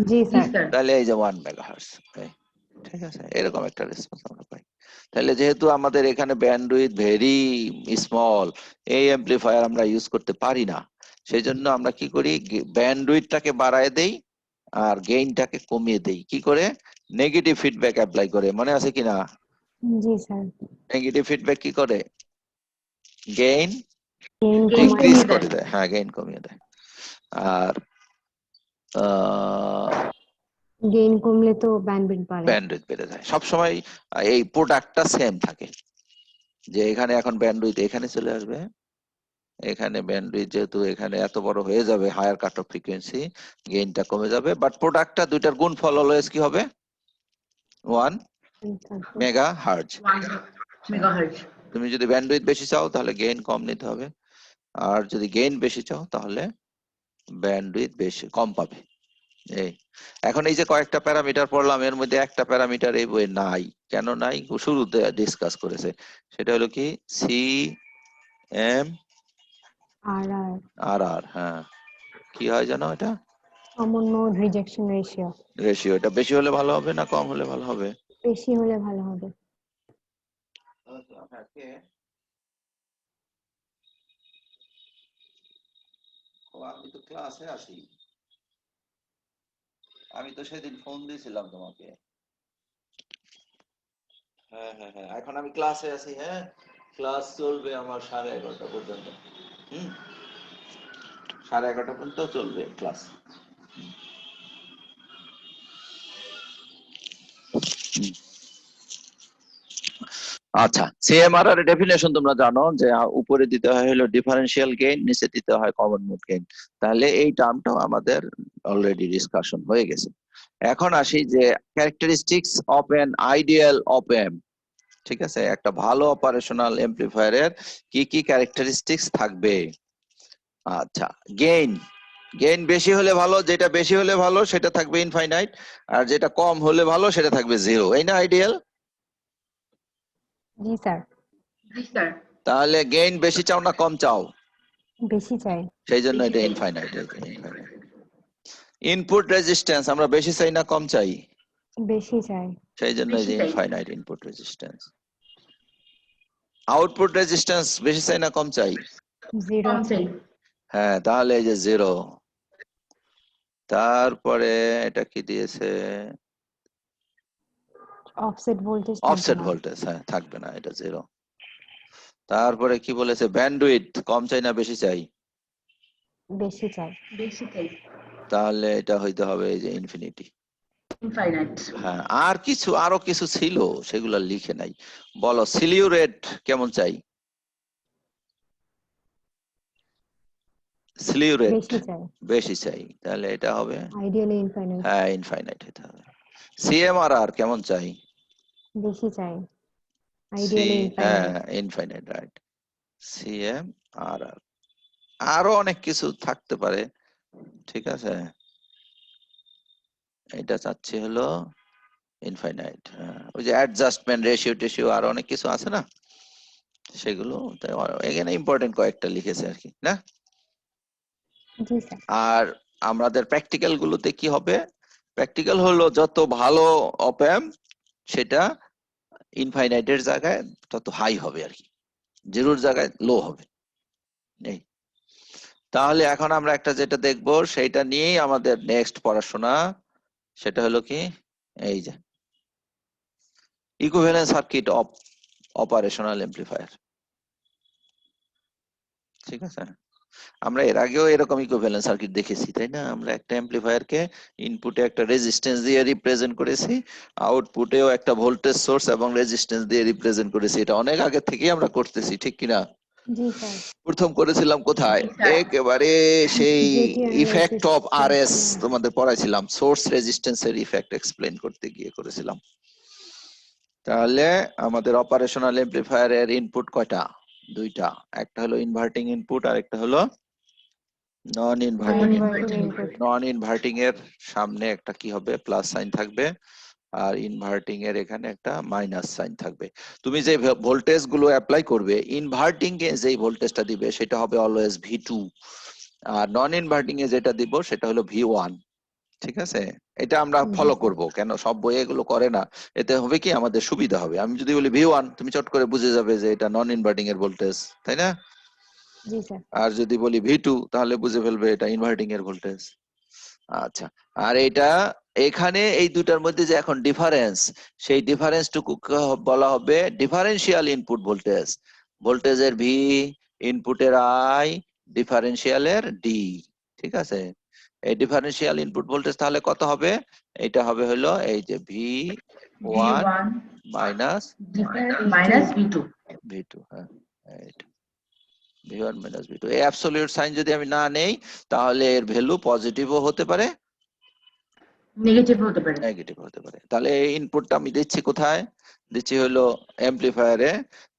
জি
জি,
স্যার।
স্যার।
তাহলে এই যে 1 মেগাহার্টজ। ঠিক আছে, এরকম একটা রেসপন্স আমরা পাই। তাহলে যেহেতু আমাদের এখানে ব্যান্ডউইথ ভেরি স্মল, এই অ্যাম্পলিফায়ার আমরা ইউজ করতে পারি না, সেই জন্য আমরা কি করি, ব্যান্ডউইথটাকে বাড়ায় দেই আর গেইনটাকে কমিয়ে দেই। কি করে? নেগেটিভ ফিডব্যাক অ্যাপ্লাই করে, মনে আছে কিনা?
জি স্যার।
নেগেটিভ ফিডব্যাক কি করে? গেইন
গেইন
ডিক্রিজ
কমিয়ে
করে
দেয়।
দেয়, হ্যাঁ গেইন কমিয়ে দেয়। আর
গেইন কমলে তো ব্যান্ডউইথ বাড়ে।
ব্যান্ডউইথ বেড়ে যায়। সবসময় এই প্রোডাক্টটা সেম থাকে, যে এখানে এখন ব্যান্ডউইথ এখানে চলে আসবে, এখানে ব্যান্ডউইথ যেহেতু এখানে এত বড় হয়ে যাবে, হায়ার কাট অফ ফ্রিকোয়েন্সি, গেইনটা কমে যাবে, বাট প্রোডাক্টটা দুইটার গুণফল অলওয়েজ কি হবে 1 মেগা হার্টজ।
1 megahertz.
তুমি যদি ব্যান্ডউইথ বেশি চাও তাহলে গেইন কম নিতে হবে, আর যদি গেইন বেশি চাও তাহলে ব্যান্ডউইথ বেশি কম পাবে। এই এখন এই যে কয়েকটা প্যারামিটার পড়লাম, এর মধ্যে একটা প্যারামিটার এই বইয়ে নাই। কেন নাই? শুরুতে ডিসকাস করেছে, সেটা হলো কি সি এম
আর
আর আর। হ্যাঁ, কি হয় জানো এটা?
Common mode rejection ratio.
Ratio. এটা বেশি হলে ভালো হবে না কম হলে ভালো হবে?
বেশি হলে ভালো হবে।
আমি তো ক্লাসে আছি, আমি তো সেদিন ফোন দিয়েছিলাম তোমাকে। হ্যাঁ হ্যাঁ হ্যাঁ, এখন আমি ক্লাসে আছি। হ্যাঁ, ক্লাস চলবে আমার 11:30 পর্যন্ত। 11:30 পর্যন্ত চলবে ক্লাস। আচ্ছা, সিএমআরআর এর ডেফিনেশন তোমরা জানো যে উপরে দিতে হয় হলো ডিফারেন্সিয়াল গেইন, নিচে দিতে হয় কমন মোড গেইন। তাহলে এই টার্মটাও আমাদের অলরেডি ডিসকাশন হয়ে গেছে। এখন আসি যে ক্যারেক্টারিস্টিক্স অফ এন আইডিয়াল অপ অ্যাম্প। ঠিক আছে, একটা ভালো অপারেশনাল এমপ্লিফায়ারের কি কি ক্যারেক্টারিস্টিক্স থাকবে? আচ্ছা, গেইন। গেইন বেশি হলে ভালো, যেটা বেশি হলে ভালো সেটা থাকবে ইনফাইনাইট, আর যেটা কম হলে ভালো সেটা থাকবে জিরো। এই না আইডিয়াল?
জি স্যার।
তাহলে গেইন বেশি চাও না কম চাও?
বেশি চাই।
সেই জন্য এটা ইনফাইনাইট। ইনপুট রেজিস্ট্যান্স আমরা বেশি চাই না কম চাই?
বেশি চাই।
সেই জন্য এই যে infinite input resistance. Output resistance বেশি চাই না কম চাই?
জিরো চাই।
হ্যাঁ, তাহলে এই যে জিরো। তারপরে এটা কি দিয়েছে?
Offset voltage.
অফসেট ভোল্টেজ, হ্যাঁ থাকবে না, এটা জিরো। তারপরে কি বলেছে? ব্যান্ডউইথ কম চাই না বেশি চাই?
বেশি চাই।
তাহলে এটা হইতে হবে এই যে ইনফিনিটি।
ইনফাইনাইট।
হ্যাঁ, আর কিছু আরো কিছু ছিল সেগুলো লিখে নাই। বলো স্লিউ রেট কেমন চাই? স্লিউ রেট
বেশি চাই।
বেশি চাই, তাহলে এটা হবে
আইডিয়ালি ইনফাইনাইট।
হ্যাঁ ইনফাইনাইট হতে হবে। সিএমআরআর কেমন চাই?
বেশি চাই।
সি
আইডিয়ালি
হ্যাঁ
ইনফাইনাইট।
Infinite, right. সিএমআরআর আরো অনেক কিছু থাকতে পারে, ঠিক আছে। এটা চাচ্ছি হলো ইনফাইনাইট। ওই যে অ্যাডজাস্টমেন্ট রেশিও টেশিও আরো অনেক কিছু আছে না, সেগুলো এখানে ইম্পর্টেন্ট কয়েকটা লিখেছে আর কি না।
জি স্যার।
আর আমাদের প্র্যাকটিক্যাল গুলোতে কি হবে? প্র্যাকটিক্যাল হলো যত ভালো অপ অ্যাম্প সেটা ইনফাইনাইটের জায়গায় তত হাই হবে আর কি, জিরোর জায়গায় লো হবে। এই তাহলে এখন আমরা একটা যেটা দেখবো সেইটা নিয়েই আমাদের নেক্সট পড়াশোনা, সেটা হলো কি এই যে equivalent circuit of operational amplifier. ঠিক আছে, আমরা এর আগেও এরকম ইকুইভ্যালেন্ট সার্কিট দেখেছি তাই না? আমরা একটা অ্যামপ্লিফায়ারকে ইনপুটে একটা রেজিস্ট্যান্স দিয়ে রিপ্রেজেন্ট করেছি, আউটপুটেও একটা ভোল্টেজ সোর্স এবং রেজিস্ট্যান্স দিয়ে রিপ্রেজেন্ট করেছি। এটা অনেক আগে থেকেই আমরা করতেছি, ঠিক কিনা?
জি স্যার।
প্রথম করেছিলাম কোথায়? একেবারে সেই
যেটি
ইফেক্ট
অ্যানালাইসিস
অফ আরএস
ক্লাসে।
তোমাদের পড়াইছিলাম, সোর্স রেজিস্ট্যান্সের ইফেক্ট এক্সপ্লেন করতে গিয়ে করেছিলাম। তাহলে আমাদের অপারেশনাল এমপ্লিফায়ারের ইনপুট কয়টা? দুইটা, একটা হলো ইনভার্টিং ইনপুট আর একটা হলো নন ইনভার্টিং
ইনভার্টিং
ইনপুট।
ইনপুট।
নন ইনভার্টিং এর সামনে একটা কি হবে? প্লাস সাইন থাকবে, আর ইনভার্টিং এর এখানে একটা মাইনাস সাইন থাকবে। তুমি যে ভোল্টেজ গুলো অ্যাপ্লাই করবে, ইনভার্টিং এ যেই ভোল্টেজটা দিবে সেটা হবে অলওয়েজ V2, আর নন ইনভার্টিং এ যেটা দিব সেটা হলো V1। ঠিক আছে, এটা আমরা ফলো করব, কেন সব বই এগুলো করে না। এতে হবে কি আমাদের সুবিধা হবে। আমি যদি বলি V1 তুমি চট করে বুঝে যাবে যে এটা নন ইনভার্টিং এর ভোল্টেজ, তাই না?
জি স্যার।
আর যদি বলি V2 তাহলে বুঝে ফেলবে এটা ইনভার্টিং এর ভোল্টেজ। আচ্ছা, আর এটা এখানে এই দুটার মধ্যে যে এখন ডিফারেন্স, সেই ডিফারেন্সটুকু বলা হবে ডিফারেন্সিয়াল ইনপুট ভোল্টেজ। ভোল্টেজের V, ইনপুটের I, ডিফারেন্সিয়ালের D। ঠিক আছে, এই ডিফারেন্সিয়াল ইনপুট ভোল্টেজ তাহলে কত হবে? এটা হবে হলো এই যে V1 মাইনাস
V2।
V2। হ্যাঁ, এইটা V1 মাইনাস V2। এই অ্যাবসলিউট সাইন যদি আমি না নেই তাহলে এর ভ্যালু পজিটিভও হতে পারে
নেগেটিভ হতে পারে।
নেগেটিভ হতে পারে। তাহলে এই ইনপুটটা আমি দিচ্ছি কোথায়? দিচ্ছি হলো অ্যাম্পলিফায়ারে,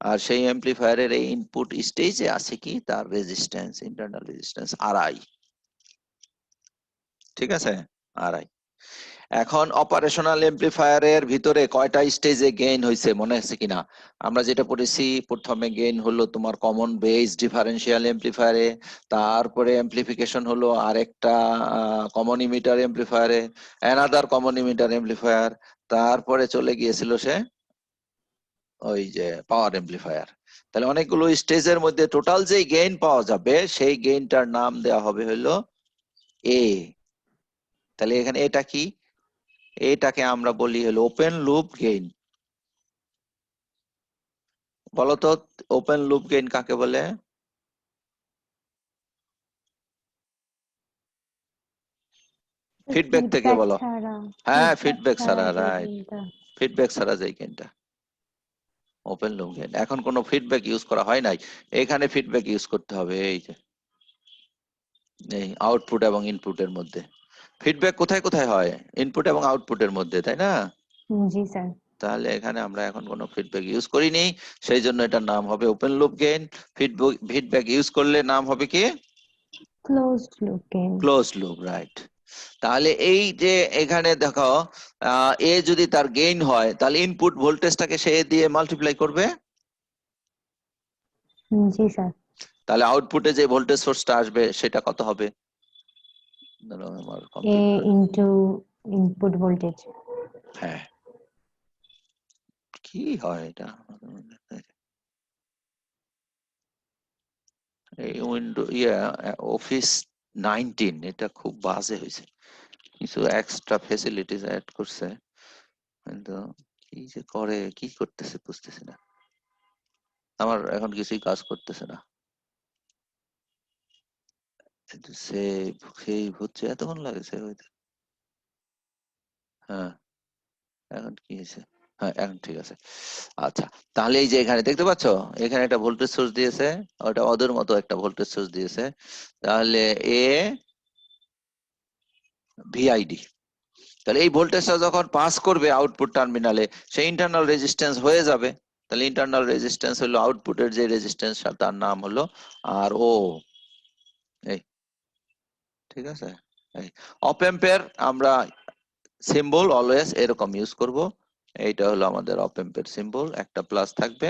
আর সেই অ্যাম্পলিফায়ারের এই ইনপুট স্টেজে আছে কি তার রেজিস্ট্যান্স, ইন্টারনাল রেজিস্ট্যান্স আরআই। ঠিক আছে, আরআই। এখন অপারেশনাল অ্যাম্পলিফায়ারের ভিতরে কয়টা স্টেজে গেইন হয়েছে মনে আছে কিনা? আমরা যেটা পড়েছি, প্রথমে গেইন হলো তোমার কমন বেস ডিফারেন্সিয়াল অ্যাম্পলিফায়ারে, তারপরে অ্যাম্পলিফিকেশন হলো আরেকটা কমন ইমিটার অ্যাম্পলিফায়ারে, অ্যানাদার কমন ইমিটার অ্যাম্পলিফায়ার, তারপরে চলে গিয়েছিল সে ওই যে পাওয়ার অ্যাম্পলিফায়ার। তাহলে অনেকগুলো স্টেজের মধ্যে টোটাল যে গেইন পাওয়া যাবে সেই গেইনটার নাম দেওয়া হবে হলো এ। তাহলে এখানে এটা কি? এটাকে আমরা বলি হলো ওপেন লুপ গেইন। বলতো ওপেন লুপ গেইন কাকে বলে? ফিডব্যাক থেকে
ফিডব্যাক
বলো।
ছাড়া,
হ্যাঁ,
ফিডব্যাক
ফিডব্যাক
ছাড়া
ছাড়া,
যে
রাইট।
গেইনটা।
ফিডব্যাক ছাড়া যে গেইনটা ওপেন লুপ গেইন। এখন কোনো ফিডব্যাক ইউজ করা হয় নাই, এখানে ফিডব্যাক ইউজ করতে হবে। এই যে এই আউটপুট এবং ইনপুটের মধ্যে ফিডব্যাক কোথায় কোথায় হয়? ইনপুট এবং আউটপুটের মধ্যে, তাই না?
জি স্যার।
তাহলে এখানে আমরা এখন কোনো ফিডব্যাক ইউজ করিনি, সেই জন্য এটার নাম হবে open loop gain. Feedback use করলে নাম হবে কি?
Closed loop gain.
Close loop, right. তাহলে এই যে এখানে দেখো এ যদি তার গেইন হয় তাহলে ইনপুট ভোল্টেজটাকে সে দিয়ে মাল্টিপ্লাই করবে।
জি স্যার।
তাহলে আউটপুটে যে ভোল্টেজ সোর্সটা আসবে সেটা কত হবে? ধরো আমার
a
computer,
into input voltage.
হ্যাঁ কি হয় এটা? এই উইন্ডো অফিস 19 এটা খুব বাজে হয়েছে, কিছু এক্সট্রা ফেসিলিটিস অ্যাড করছে, কিন্তু কি যে করে কি করতেছে বুঝতেছি না। আমার এখন কিছুই কাজ করতেছে না। সেভ সেভ হচ্ছে, এতক্ষণ লাগে সেভ হইতে। হ্যাঁ এখন কি হয়েছে? হ্যাঁ এখন ঠিক আছে। আচ্ছা, তাহলে এই যে এখানে দেখতে পাচ্ছ এখানে একটা ভোল্টেজ সোর্স দিয়েছে, ওটা ওদের মতো একটা ভোল্টেজ সোর্স দিয়েছে। তাহলে এ ভিআইডি, তাহলে এই ভোল্টেজটা যখন পাস করবে আউটপুট টার্মিনালে সেই ইন্টারনাল রেজিস্ট্যান্স হয়ে যাবে। তাহলে ইন্টারনাল রেজিস্ট্যান্স হলো আউটপুটের যে রেজিস্ট্যান্স তার নাম হলো আর ও। এই ঠিক আছে। এই অপ এম্পের আমরা সিম্বল অলওয়েজ এরকম ইউজ করব। এইটা হলো আমাদের অপ এম্পের সিম্বল, একটা প্লাস থাকবে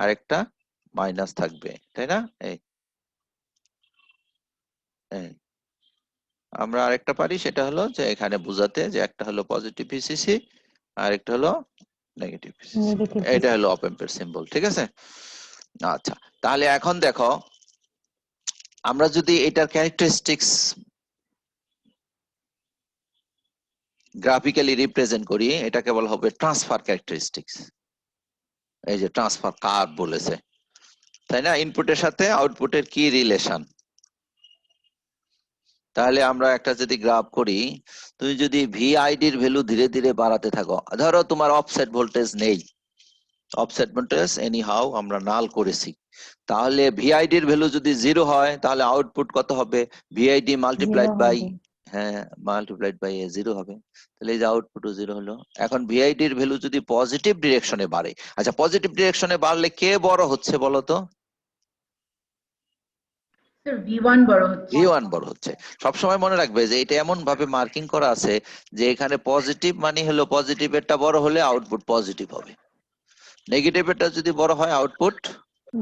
আর একটা মাইনাস থাকবে, তাই না? এই এই আমরা আরেকটা পারি, সেটা হলো যে এখানে বোঝাতে যে একটা হলো পজিটিভ ভিসিসি আর একটা হলো নেগেটিভ ভিসিসি।
নেগেটিভ
এটা হলো অপ এম্পের সিম্বল, ঠিক আছে। আচ্ছা, তাহলে এখন দেখো আমরা যদি এটার ক্যারেক্টারিস্টিক্স গ্রাফিক্যালি রিপ্রেজেন্ট করি, এটাকে বলা হবে ট্রান্সফার ক্যারেক্টারিস্টিক্স। এই যে ট্রান্সফার কার্ভ বলেছে, তাই না? ইনপুটের সাথে আউটপুটের কি রিলেশন। তাহলে আমরা একটা যদি গ্রাফ করি, তুমি যদি ভিআইডির ভ্যালু ধীরে ধীরে বাড়াতে থাকো, ধরো তোমার অফসেট ভোল্টেজ নেই, অফসেট ভোল্টেজ এনি হাউ আমরা নাল করেছি, তাহলে ভিআইডির ভ্যালু যদি 0 হয় তাহলে আউটপুট কত হবে? ভিআইডি মাল্টিপ্লাইড বাই, হ্যাঁ মাল্টিপ্লাইড বাই এ 0 হবে। তাহলে এই যে আউটপুটও 0 হলো। এখন ভিআইডির ভ্যালু যদি পজিটিভ ডিরেকশনে বাড়ে, আচ্ছা পজিটিভ ডিরেকশনে বাড়লে কে বড় হচ্ছে বলো তো?
স্যার V1 বড় হচ্ছে।
V1 বড় হচ্ছে। সবসময় মনে রাখবে যে এটা এমন ভাবে মার্কিং করা আছে যে এখানে পজিটিভ মানে হলো পজিটিভ এরটা বড় হলে আউটপুট পজিটিভ হবে, নেগেটিভ এরটা যদি বড় হয় আউটপুট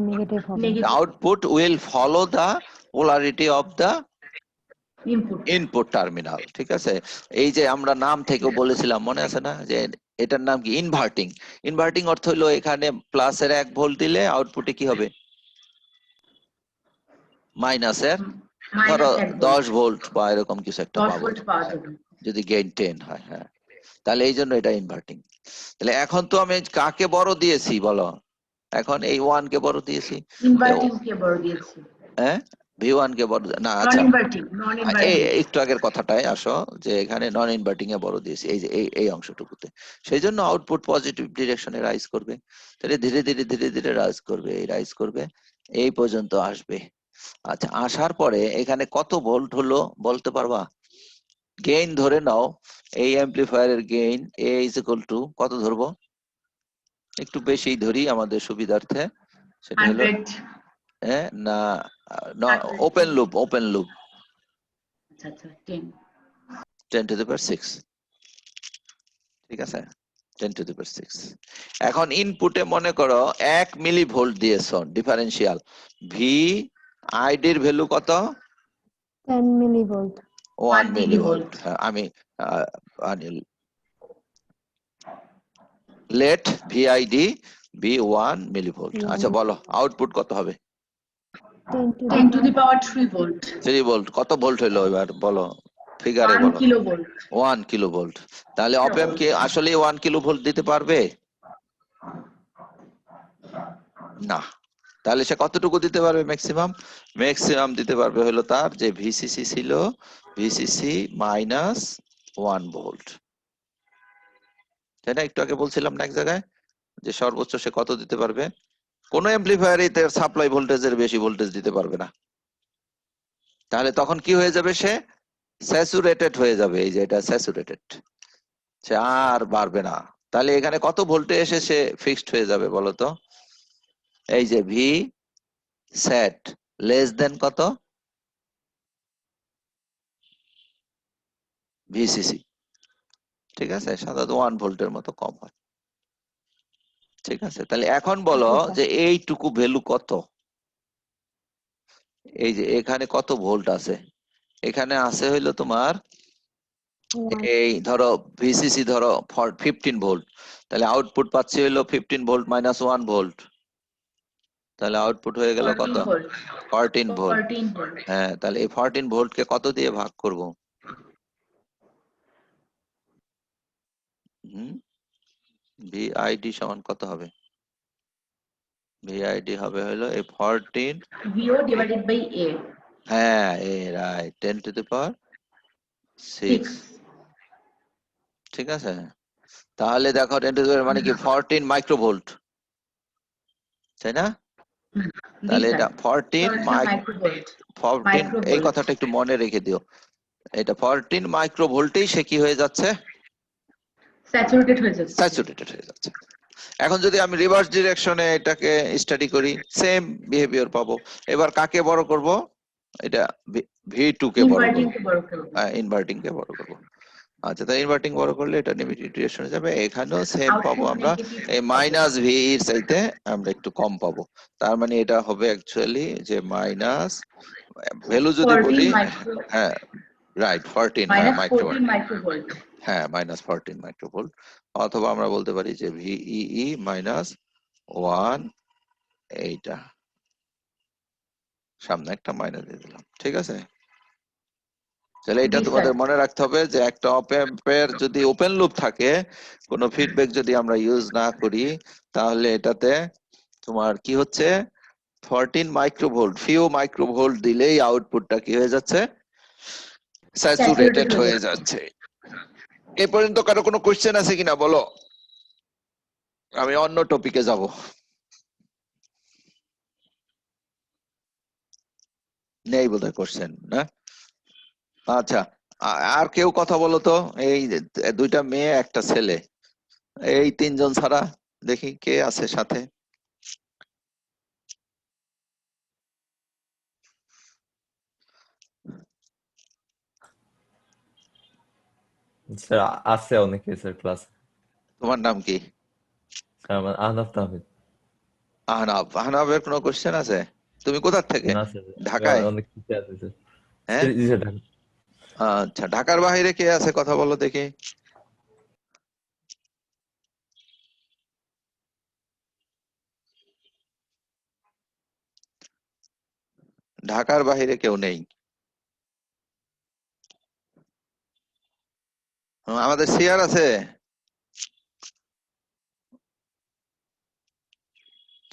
নেগেটিভ হবে।
Negative
output will follow the polarity of the
input.
Input terminal, ঠিক আছে। এই যে আমরা নাম থেকেও বলেছিলাম মনে আছে না যে এটার নাম কি? ইনভার্টিং। ইনভার্টিং অর্থ হলো এখানে প্লাসের 1 ভোল্ট দিলে আউটপুটে কি হবে? মাইনাসের ধরো
-1 ভোল্ট।
10 ভোল্ট বা এরকম কিছু একটা
10
পাবো
ভোল্ট পাওয়া যাবে।
যদি গেইন 10 হয়। হ্যাঁ, তাহলে এই জন্য এটা ইনভার্টিং। তাহলে এখন তো আমি কাকে বড় দিয়েছি বলো? এখন এই 1 কে বড় দিয়েছি,
ইনভার্টিং কে বড় দিয়েছি।
হ্যাঁ V1 কে বড় না।
নন
আচ্ছা
ইনভার্টিং, নন
এই
ইনভার্টিং।
একটু আগের কথাটায় আসো যে এখানে নন ইনভার্টিং এ বড় দিয়েছি, এই যে এই অংশটুকুতে, সেই জন্য আউটপুট পজিটিভ ডিরেকশনে রাইজ করবে। তাহলে ধীরে ধীরে ধীরে ধীরে রাইজ করবে এই পর্যন্ত আসবে। আচ্ছা, আসার পরে এখানে কত ভোল্ট হলো বলতে পারবা? গেইন ধরে নাও, এই অ্যাম্পলিফায়ারের gain A is equal to কত ধরবো, একটু বেশি ধরি আমাদের সুবিধার্থে, সেটা হলো
100
না,
100
ওপেন লুপ, ওপেন লুপ
আচ্ছা আচ্ছা 10
10 টু দি পাওয়ার 6, ঠিক আছে 10 টু দি পাওয়ার 6। এখন ইনপুটে মনে করো 1 মিলি ভোল্ট দিয়েছো, ডিফারেন্সিয়াল ভি আইডির ভ্যালু কত,
10 millivolt.
1 মিলি
millivolt.
ভোল্ট। আমি লেট ভিআইডি বি 1 মিলি ভোল্ট। আচ্ছা বলো আউটপুট কত হবে?
10 to
10 to
the
the power 3 volt
3 volt. কত ভোল্ট হলো এবার বলো, ফিগারে
1
বলো।
kilovolt
1 kilo volt. তাহলে অপ এম্প কি আসলে 1 কিলো ভোল্ট দিতে পারবে? না। তাহলে সে কতটুকু দিতে পারবে ম্যাক্সিমাম? ম্যাক্সিমাম দিতে পারবে হলো তার যে ভিসিসি ছিল, ভিসিসি মাইনাস 1 ভোল্ট, তাই না? একটু আগে বলছিলাম না এক জায়গায় যে সর্বোচ্চ সে কত দিতে পারবে? কোন অ্যাম্পলিফায়ারই তার সাপ্লাই ভোল্টেজের বেশি ভোল্টেজ দিতে পারবে না। তাহলে তখন কি হয়ে যাবে? সে স্যাচুরেটেড হয়ে যাবে, এই যে এটা স্যাচুরেটেড, সে আর বাড়বে না। তাহলে এখানে কত ভোল্টে এসে সে ফিক্সড হয়ে যাবে বলো তো? এই যে ভি সেট লেস দেন কত, ভিসিসি, ঠিক আছে, সাধারণত 1 ভোল্টের মতো কম হয়, ঠিক আছে। তাহলে এখন বলো
Okay, sir.
যে এইটুকু ভ্যালু কত, এই যে এখানে কত ভোল্ট আছে, এখানে আছে হইলো তোমার
1.
এই ধরো ভিসিসি ধরো 15 ভোল্ট, তাহলে আউটপুট পাচ্ছি হইলো 15 ভোল্ট মাইনাস 1 ভোল্ট, তাহলে আউটপুট হয়ে গেল কত?
14 volt
14 ভোল্ট।
14 volt
হ্যাঁ, তাহলে এই 14 ভোল্ট কে কত দিয়ে ভাগ করব? ভিআইডি সমান কত হবে? ভিআইডি হবে হলো এই 14,
VO divided by A
হ্যাঁ এ রাইট, 10 টু দি পাওয়ার 6,
6
ঠিক আছে। তাহলে দেখো 10 টু দি পাওয়ার মানে কি 14 মাইক্রোভোল্ট, তাই না? তাহলে
this
এটা
side
14
microvolt
14, এই
microvolt
কথাটা একটু মনে রেখে দিও, এটা 14 মাইক্রোভোল্টেই সে কি হয়ে যাচ্ছে?
saturated হয়ে যাচ্ছে
স্যাচুরেটেড হয়ে যাচ্ছে। এখন যদি আমি রিভার্স ডিরেকশনে এটাকে স্টাডি করি, সেম বিহেভিয়ার পাবো। এবার কাকে বড় করব? এটা ভি2 কে বড় করব,
inverting কে বড় করব
ইনভার্টিং কে বড় করব। আচ্ছা, তাই ইনভার্টিং বড় করলে এটা নেগেটিভ ডিরেকশনে যাবে, এখানেও সেম পাবো
আউটপুট
আমরা,
নেগেটিভ
এই মাইনাস ভি এর চাইতে আমরা একটু কম পাবো। তার মানে এটা হবে অ্যাকচুয়ালি যে মাইনাস ভ্যালু যদি
14
বলি,
micro
হ্যাঁ রাইট 14
minus
মাইক্রোভোল্ট,
14 microvolt
হ্যাঁ মাইনাস 14 মাইক্রোভোল্ট। অথবা আমরা বলতে পারি যে ভিই মাইনাস 1, এইটা সামনে একটা মাইনাস দিয়ে দিলাম, ঠিক আছে। তাহলে এটা
জি
তোমাদের
স্যার
মনে রাখতে হবে যে একটা অপ এম্পের যদি ওপেন লুপ থাকে, কোনো ফিডব্যাক যদি আমরা ইউজ না করি, তাহলে এটাতে তোমার কি হচ্ছে 14 মাইক্রোভোল্ট, ফিউ মাইক্রোভোল্ট দিলেই আউটপুটটা কি হয়ে যাচ্ছে? স্যাচুরেটেড হয়ে যাচ্ছে। এই পর্যন্ত কারো কোনো কোশ্চেন আছে কিনা বলো, আমি অন্য টপিকে যাব। নেই বোধহয় কোশ্চেন না? আচ্ছা, আর কেউ কথা বলো তো, এই দুইটা মেয়ে একটা ছেলে, এই তিনজন ছাড়া দেখি কে আছে সাথে।
স্যার আছে অনেকে স্যার ক্লাস।
তোমার নাম কি?
স্যার আমার আহনাফ তাহমিদ।
আহনাব। আহনাবের কোনো কোশ্চেন আছে? তুমি কোথা থেকে?
না স্যার
ঢাকায়?
অনেক কিছু আছে স্যার।
হ্যাঁ,
জি স্যার ঢাকা।
আচ্ছা, ঢাকার বাইরে কে আছে কথা বলো দেখি। ঢাকার বাইরে কেউ নেই? আমাদের সিয়ার আছে?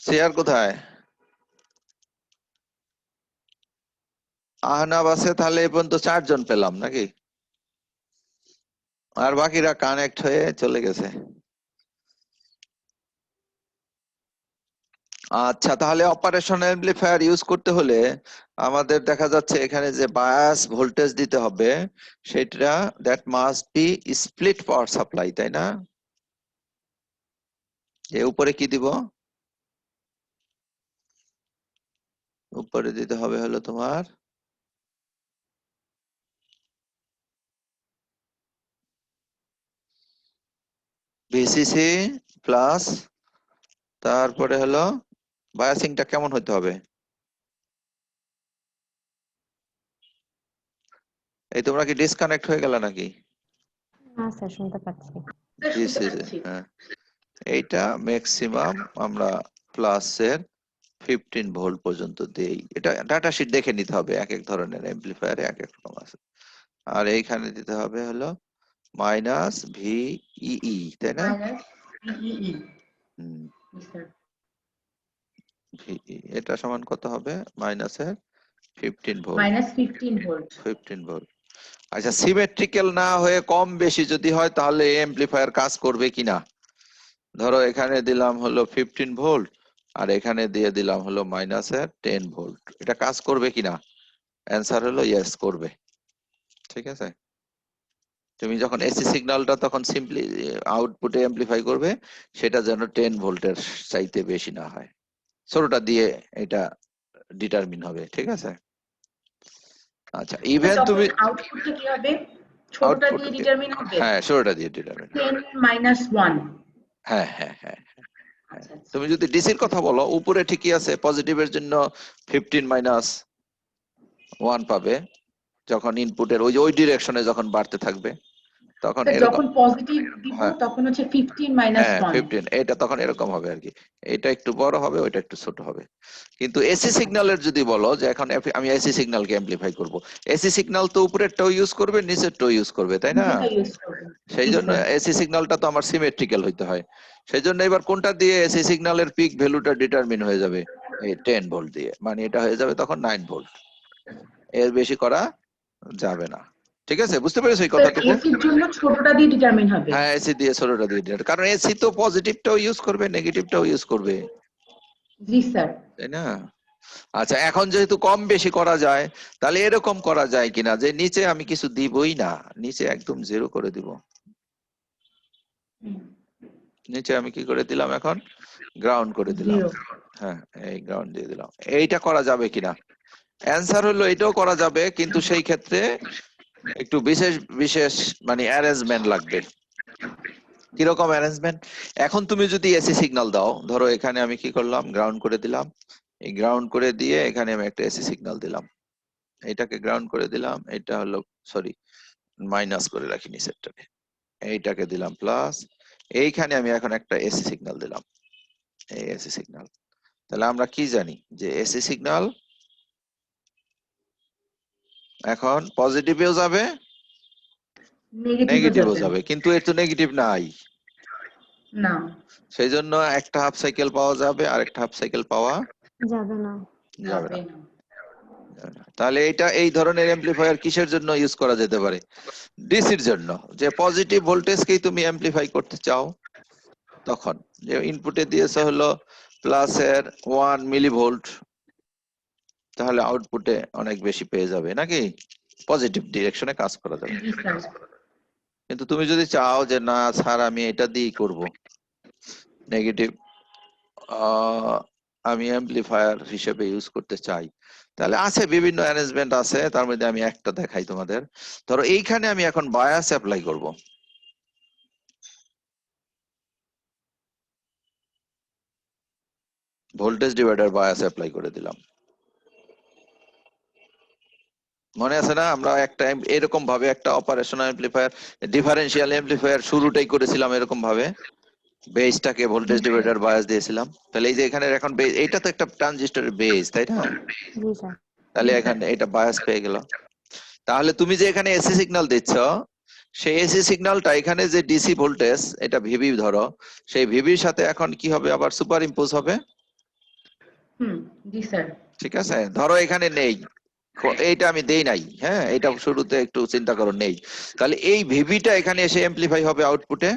সিয়ার কোথায়? আহনাব আছে, তাহলে এই পর্যন্ত 4 জন পেলাম নাকি? আর বাকিরা কানেক্ট হয়ে চলে গেছে। আচ্ছা, তাহলে অপারেশন অ্যামপ্লিফায়ার ইউজ করতে হলে আমাদের দেখা যাচ্ছে এখানে যে বায়াস ভোল্টেজ দিতে হবে সেটা that must be split power supply, তাই না? এর উপরে কি দিব? উপরে দিতে হবে হলো তোমার ভিসিসি প্লাস, তারপরে হলো বায়াসিংটা কেমন হতে হবে? এই তোমরা কি ডিসকানেক্ট হয়ে গেল নাকি?
না স্যার, শুনতে পাচ্ছি।
স্যার
This
শুনতে
is
পাচ্ছি।
হ্যাঁ, এইটা ম্যাক্সিমাম আমরা প্লাসের 15 ভোল্ট পর্যন্ত দেই। এটা ডাটা শিট দেখে নিতে হবে, এক এক ধরনের অ্যামপ্লিফায়ারে এক এক রকম আছে। আর এইখানে দিতে হবে হলো মাইনাস ভিই, তাই না?
মাইনাস ভিই।
হুম,
স্যার
ভিই এটা সমান কত হবে? মাইনাসের 15 ভোল্ট।
Minus 15 volt.
15 ভোল্ট। আচ্ছা, সিমেট্রিক্যাল না হয়ে কম বেশি যদি হয় তাহলে অ্যামপ্লিফায়ার কাজ করবে কিনা? ধরো এখানে দিলাম হলো 15 ভোল্ট আর এখানে দিয়ে দিলাম হলো মাইনাসের 10 ভোল্ট, এটা কাজ করবে কিনা? অ্যান্সার হলো ইয়েস, করবে। ঠিক আছে, তুমি যখন এসি সিগন্যালটা তখন সিম্পলি আউটপুটে অ্যামপ্লিফাই করবে, সেটা যেন 10 ভোল্টের চাইতে বেশি না হয়, ছোটটা দিয়ে এটা ডিটারমিন হবে। ঠিক আছে, আচ্ছা ইভেন
তখন
তুমি
আউটপুটটা কি হবে? ছোটটা
আউটপুট
দিয়ে ডিটারমিন হবে।
হ্যাঁ ছোটটা দিয়ে ডিটারমিন,
10 মাইনাস 1।
হ্যাঁ হ্যাঁ হ্যাঁ।
আচ্ছা আচ্ছা।
তুমি যদি ডিসির কথা বলো, উপরে ঠিকই আছে, পজিটিভের জন্য 15 মাইনাস 1 পাবে যখন ইনপুটের ওই ওই ডিরেকশনে যখন বাড়তে থাকবে, তখন
স্যার
এরকম।
যখন পজিটিভ দিব
হ্যাঁ
তখন হচ্ছে 15 মাইনাস
হ্যাঁ
1।
15, এটা তখন এরকম হবে আর কি, এটা একটু বড় হবে ওইটা একটু ছোট হবে। কিন্তু এসি সিগন্যালের যদি বলো যে এখন আমি এসি সিগন্যালকে অ্যামপ্লিফাই করব, এসি সিগন্যাল তো উপরেরটাও ইউজ করবে নিচেরটাও ইউজ করবে, তাই না?
দুটোটা ইউজ করবেন।
সেই জন্য এসি সিগন্যালটা তো আমার সিমেট্রিক্যাল হইতে হয়। সেই জন্য এবার কোনটা দিয়ে এসি সিগন্যালের পিক ভ্যালুটা ডিটারমিন হয়ে যাবে? এই 10 ভোল্ট দিয়ে, মানে এটা হয়ে যাবে তখন 9 ভোল্ট, এর বেশি করা যাবে না। ঠিক আছে, বুঝতে পেরেছো এই কথাটুকু?
এসির জন্য ছোটটা দিয়ে ডিটারমিন হবে।
হ্যাঁ, এসি দিয়ে ছোটটা দিয়ে determine, কারণ এসি তো পজিটিভটাও ইউজ করবে নেগেটিভটাও ইউজ করবে,
জি স্যার।
তাই না? আচ্ছা, এখন যেহেতু কম বেশি করা যায়, তাহলে এরকম করা যায় কিনা যে নিচে আমি কিছু দিবই না, নিচে একদম জিরো করে দিব। নিচে আমি কি করে দিলাম এখন? গ্রাউন্ড করে দিলাম।
0।
হ্যাঁ, এই গ্রাউন্ড দিয়ে দিলাম। এইটা করা যাবে কিনা? অ্যান্সার হলো এটাও করা যাবে, কিন্তু সেই ক্ষেত্রে একটু বিশেষ বিশেষ মানে অ্যারেঞ্জমেন্ট লাগবে। কিরকম অ্যারেঞ্জমেন্ট? এখন তুমি যদি এসি সিগন্যাল দাও, ধরো এখানে আমি কি করলাম, গ্রাউন্ড করে দিলাম, এই গ্রাউন্ড করে দিয়ে এখানে আমি একটা এসি সিগন্যাল দিলাম, এইটাকে গ্রাউন্ড করে দিলাম, এটা হলো সরি মাইনাস করে রাখি নিচেরটাকে, এইটাকে দিলাম প্লাস, এইখানে আমি এখন একটা এসি সিগন্যাল দিলাম, এই এসি সিগন্যাল। তাহলে আমরা কি জানি যে এসি সিগন্যাল এখন পজিটিভেও যাবে নেগেটিভও যাবে, কিন্তু এর তো নেগেটিভ নাই,
না।
সেই জন্য একটা হাফ সাইকেল পাওয়া যাবে আর একটা হাফ সাইকেল পাওয়া
যাবে না।
যাবে
যাবে
না।
না।
তাহলে এটা এই ধরনের অ্যামপ্লিফায়ার কিসের জন্য ইউজ করা যেতে পারে? ডিসির জন্য, যে পজিটিভ ভোল্টেজকেই তুমি অ্যামপ্লিফাই করতে চাও, তখন যে ইনপুটে দিয়েছে হলো প্লাসের 1 মিলিভোল্ট, তাহলে আউটপুটে অনেক বেশি পেয়ে যাবে নাকি, পজিটিভ ডিরেকশনে কাজ করা যাবে।
জি স্যার।
কিন্তু তুমি যদি চাও যে না স্যার আমি এটা দিয়েই করব, নেগেটিভ আমি অ্যামপ্লিফায়ার হিসেবে ইউজ করতে চাই, তাহলে আছে বিভিন্ন অ্যারেঞ্জমেন্ট আছে, তার মধ্যে আমি একটা দেখাই তোমাদের। ধরো এইখানে আমি এখন বায়াস অ্যাপ্লাই করব, ভোল্টেজ ডিভাইডার বায়াস অ্যাপ্লাই করে দিলাম। মনে আছে না, আমরা একটা এরকম ভাবে একটা অপারেশনাল অ্যামপ্লিফায়ার ডিফারেন্সিয়াল অ্যামপ্লিফায়ার শুরুটাই করেছিলাম এরকম ভাবে, বেসটাকে ভোল্টেজ ডিভাইডার বায়াস দিয়েছিলাম। তাহলে এই যে এখানে এখন এইটা তো একটা ট্রানজিস্টরের বেস, তাই না?
জি স্যার।
তাহলে এখানে এটা বায়াস পেয়ে গেল। তাহলে তুমি যে এখানে এসি সিগন্যাল দিচ্ছ, সেই এসি সিগন্যালটা এখানে যে ডিসি ভোল্টেজ এটা ভিভি ধরো, সেই ভিভির সাথে এখন কি হবে, আবার সুপার ইম্পোজ হবে।
জি স্যার।
ঠিক আছে, ধরো এখানে নেই, এইটা আমি দেই নাই, হ্যাঁ এটা শুরুতে একটু চিন্তা করো নেই, তাহলে এই ভিভিটা এখানে এসে অ্যামপ্লিফাই হবে আউটপুটে,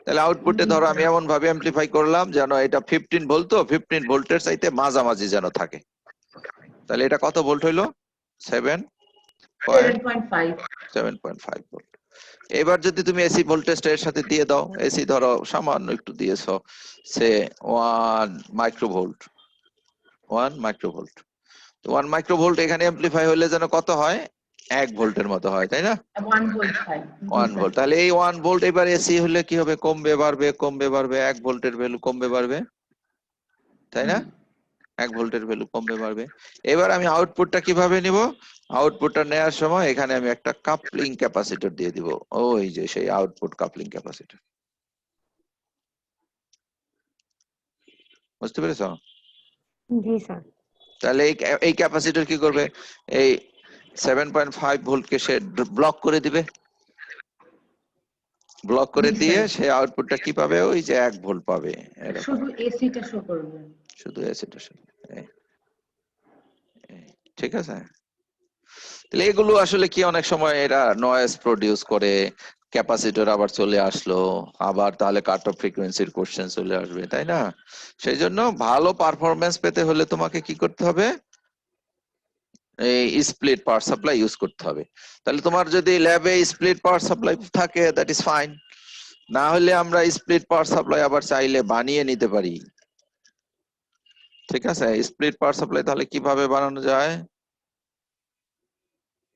তাহলে আউটপুটে ধরো আমি এমন ভাবে অ্যামপ্লিফাই করলাম যেন এটা 15 ভোল্ট, তো 15 ভোল্টের চাইতে মাঝামাঝি যেন থাকে। তাহলে এটা কত ভোল্ট হইলো?
7.5
7.5 ভোল্ট। এবার যদি তুমি এসি ভোল্টেজটা এর সাথে দিয়ে দাও, এসি ধরো সামান্য একটু দিয়েছো, সে 1 মাইক্রোভোল্ট, 1 মাইক্রোভোল্ট। তো 1 মাইক্রোভোল্ট এখানে অ্যামপ্লিফাই হলে যেন কত হয়? 1 ভোল্টের মতো হয়, তাই না?
1 ভোল্ট হয়।
1 ভোল্ট। তাহলে এই 1 ভোল্ট এবার এসি হলে কি হবে? কমবে বাড়বে, কমবে বাড়বে, 1 ভোল্টের ভ্যালু কমবে বাড়বে, তাই না? 1 ভোল্টের ভ্যালু কমবে বাড়বে। এবার আমি আউটপুটটা কিভাবে নিব? আউটপুটটা নেওয়ার সময় এখানে আমি একটা কাপলিং ক্যাপাসিটর দিয়ে দিব, ওই যে সেই আউটপুট কাপলিং ক্যাপাসিটর। বুঝতে পেরেছো?
জি স্যার।
তাহলে এই ক্যাপাসিটর কি করবে? এই 7.5 ভোল্টকে সে ব্লক করে দিবে, ব্লক করে
জি,
দিয়ে
স্যার।
সে আউটপুটটা কি পাবে? ওই যে 1 ভোল্ট পাবে, এরকম।
শুধু এসিটা শো করবে।
শুধু এসিটা ঠিক আছে। তাহলে এগুলো আসলে কি অনেক সময় এরা নয়েজ প্রডিউস করে, ক্যাপাসিটর আবার চলে আসলো, আবার তাহলে কাট অফ ফ্রিকোয়েন্সির কোশ্চেন চলে আসবে, তাই না? সেই জন্য ভালো পারফরমেন্স পেতে হলে তোমাকে কি করতে হবে? এই স্প্লিট পাওয়ার সাপ্লাই ইউজ করতে হবে। তাহলে তোমার যদি ল্যাবে স্প্লিট পাওয়ার সাপ্লাই থাকে, দ্যাট ইজ ফাইন। না হলে আমরা স্প্লিট পাওয়ার সাপ্লাই আবার চাইলে বানিয়ে নিতে পারি, ঠিক আছে? স্প্লিট পাওয়ার সাপ্লাই তাহলে কিভাবে বানানো যায়?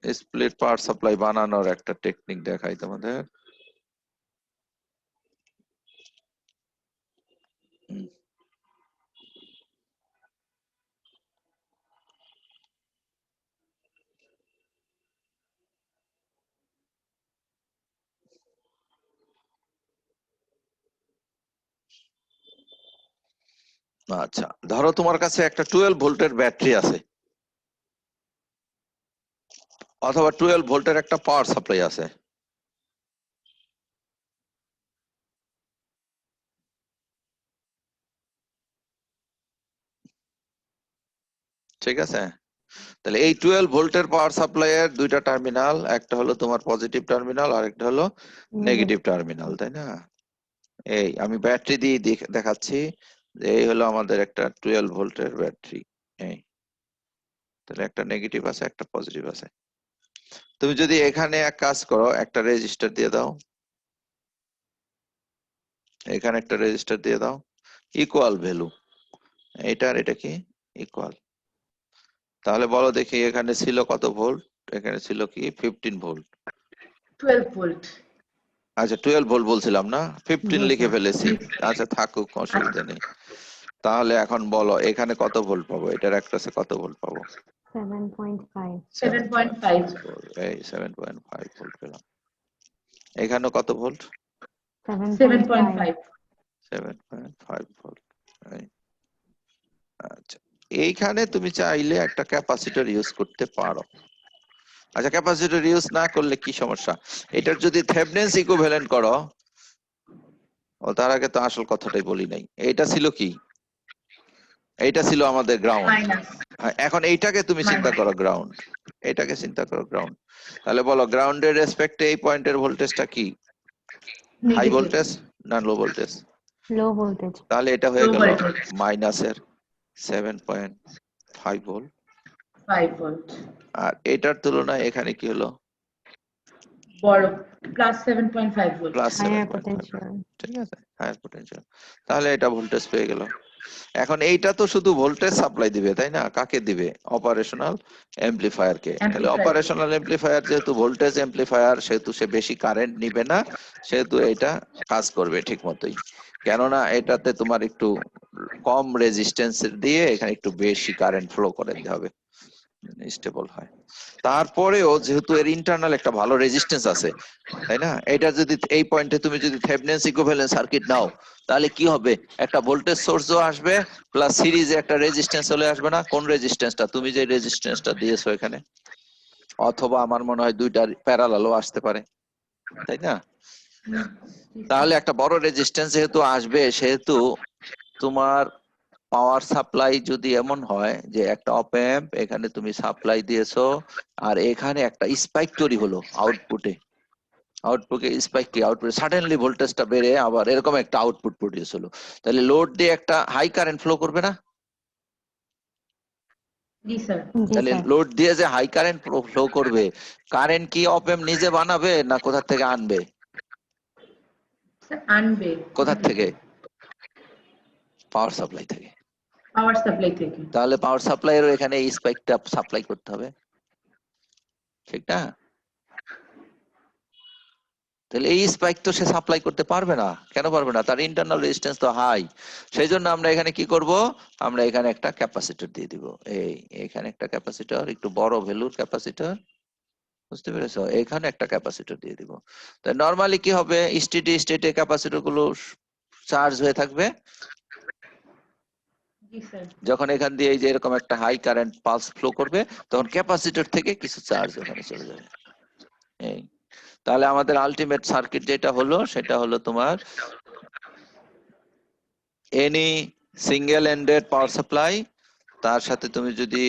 স্প্লিট পাওয়ার সাপ্লাই বানানোর একটা টেকনিক দেখাই তোমাদের। আচ্ছা, ধরো তোমার কাছে একটা 12 ভোল্টের ব্যাটারি আছে, অথবা 12 ভোল্টের একটা পাওয়ার সাপ্লাই আছে। ঠিক আছে? তাহলে এই 12 ভোল্টের পাওয়ার সাপ্লাই এর দুইটা টার্মিনাল, একটা হলো তোমার পজিটিভ টার্মিনাল আর একটা হলো নেগেটিভ টার্মিনাল, তাই না? এই আমি ব্যাটারি দিয়ে দেখাচ্ছি যে এই হলো আমাদের একটা 12 ভোল্টের ব্যাটারি। এই তাহলে একটা নেগেটিভ আছে, একটা পজিটিভ আছে। তুমি যদি এখানে এক কাজ করো, একটা রেজিস্টার দিয়ে দাও, এখানে একটা রেজিস্টার দিয়ে দাও, ইকুয়াল ভ্যালু, এটা আর এটা কি ইকুয়াল। তাহলে বলো দেখি এখানে ছিল কত ভোল্ট? এখানে ছিল কি 15 ভোল্ট।
12 ভোল্ট।
আচ্ছা 12 ভোল্ট বলছিলাম না, 15
জি
লিখে
স্যার।
ফেলেছি। আচ্ছা থাকুক, অসুবিধা নেই। তাহলে এখন বলো এখানে কত ভোল্ট পাবো? এটার অ্যাক্রসে কত ভোল্ট পাবো?
7.5।
7.5
এই 7.5 ভোল্ট পেলাম। এখানে কত ভোল্ট?
7.5
7.5 ভোল্ট। আচ্ছা, এইখানে তুমি চাইলে একটা ক্যাপাসিটর ইউজ করতে পারো। আচ্ছা, ক্যাপাসিটর ইউজ না করলে কি সমস্যা? এটার যদি থেভেনিনস ইকুইভ্যালেন্ট করো, ও তার আগে তো আসল কথাটাই বলি নাই। এটা ছিল কি? এইটা ছিল আমাদের গ্রাউন্ড।
মাইনাস।
এখন এইটাকে তুমি চিন্তা করো গ্রাউন্ড, এটাকে চিন্তা করো গ্রাউন্ড। তাহলে বলো গ্রাউন্ডের রেসপেক্টে এই পয়েন্টের ভোল্টেজটা কি? High
negative.
ভোল্টেজ না লো ভোল্টেজ?
Low voltage.
তাহলে এটা হয়ে
লো
গেল
ভোল্টেজ।
মাইনাসের 7.5 ভোল্ট।
5 ভোল্ট।
আর এটার তুলনায় এখানে কি হলো?
বড় plus 7.5 volt.
Plus
higher
7.5।
Potential.
ঠিক আছে, হায়ার পটেনশিয়াল। তাহলে এটা ভোল্টেজ পেয়ে গেল। এখন এইটা তো শুধু ভোল্টেজ সাপ্লাই দিবে, তাই না? কাকে দিবে? অপারেশনাল অ্যামপ্লিফায়ার কে। তাহলে
Amplifier।
অপারেশনাল অ্যামপ্লিফায়ার যেহেতু ভোল্টেজ অ্যামপ্লিফায়ার, সেহেতু সে বেশি কারেন্ট নিবে না, সেহেতু এটা কাজ করবে ঠিক মতোই। কেননা এটাতে তোমার একটু কম রেজিস্ট্যান্স দিয়ে এখানে একটু বেশি কারেন্ট ফ্লো করে দিতে হবে, স্টেবল হয়। তারপরেও যেহেতু এর ইন্টারনাল একটা ভালো রেজিস্ট্যান্স আছে, তাই না? এটা যদি এই পয়েন্টে তুমি যদি থেভেনিনস ইকুইভ্যালেন্ট সার্কিট নাও, তাহলে কি হবে? একটা ভোল্টেজ সোর্সও আসবে, প্লাস সিরিজে একটা রেজিস্ট্যান্স চলে আসবে না? কোন রেজিস্ট্যান্সটা? তুমি যে রেজিস্ট্যান্সটা দিয়েছো এখানে, অথবা আমার মনে হয় দুইটার প্যারালালও আসতে পারে, তাই না? তাহলে একটা বড় রেজিস্ট্যান্স যেহেতু আসবে, সেহেতু তোমার পাওয়ার সাপ্লাই যদি এমন হয় যে একটা অপ অ্যাম্প এখানে তুমি সাপ্লাই দিয়েছো, আর এখানে একটা স্পাইক তৈরি হলো আউটপুটে, আউটপুটে স্পাইক কি আউটপুট সাডেনলি ভোল্টেজটা বেড়ে আবার এরকম একটা আউটপুট প্রডিউস হলো, তাহলে লোড দিয়ে একটা হাই কারেন্ট ফ্লো করবে না?
জি স্যার।
জি
তাহলে
স্যার।
লোড দিয়ে যে হাই কারেন্ট ফ্লো করবে, কারেন্ট কি অপ এম্প নিজে বানাবে না কোথা থেকে আনবে?
স্যার আনবে
কোথা থেকে? পাওয়ার সাপ্লাই থেকে।
পাওয়ার সাপ্লাই থেকে।
তাহলে পাওয়ার সাপ্লাইয়েরও এখানে এই স্পাইকটা সাপ্লাই করতে হবে, ঠিক না? তাহলে এই স্পাইক তো সে সাপ্লাই করতে পারবে না। কেন পারবে না? তার ইন্টারনাল রেজিস্ট্যান্স তো হাই। সেই জন্য আমরা এখানে কি করব, আমরা এখানে একটা ক্যাপাসিটর দিয়ে দিব। এখানে একটা ক্যাপাসিটর, একটু বড় ভ্যালুর ক্যাপাসিটর, বুঝতে পেরেছো? এখানে একটা ক্যাপাসিটর দিয়ে দিব। তাই নরমালি কি হবে, স্টেডি স্টেটে ক্যাপাসিটর গুলো চার্জ হয়ে থাকবে।
জি স্যার।
যখন এখান দিয়ে এই যে এরকম একটা হাই কারেন্ট পালস ফ্লো করবে, তখন ক্যাপাসিটর থেকে কিছু চার্জ ওখানে চলে যাবে। এই তাহলে আমাদের আলটিমেট সার্কিট যেটা হলো সেটা হলো তোমার any single ended power supply, তার সাথে তুমি যদি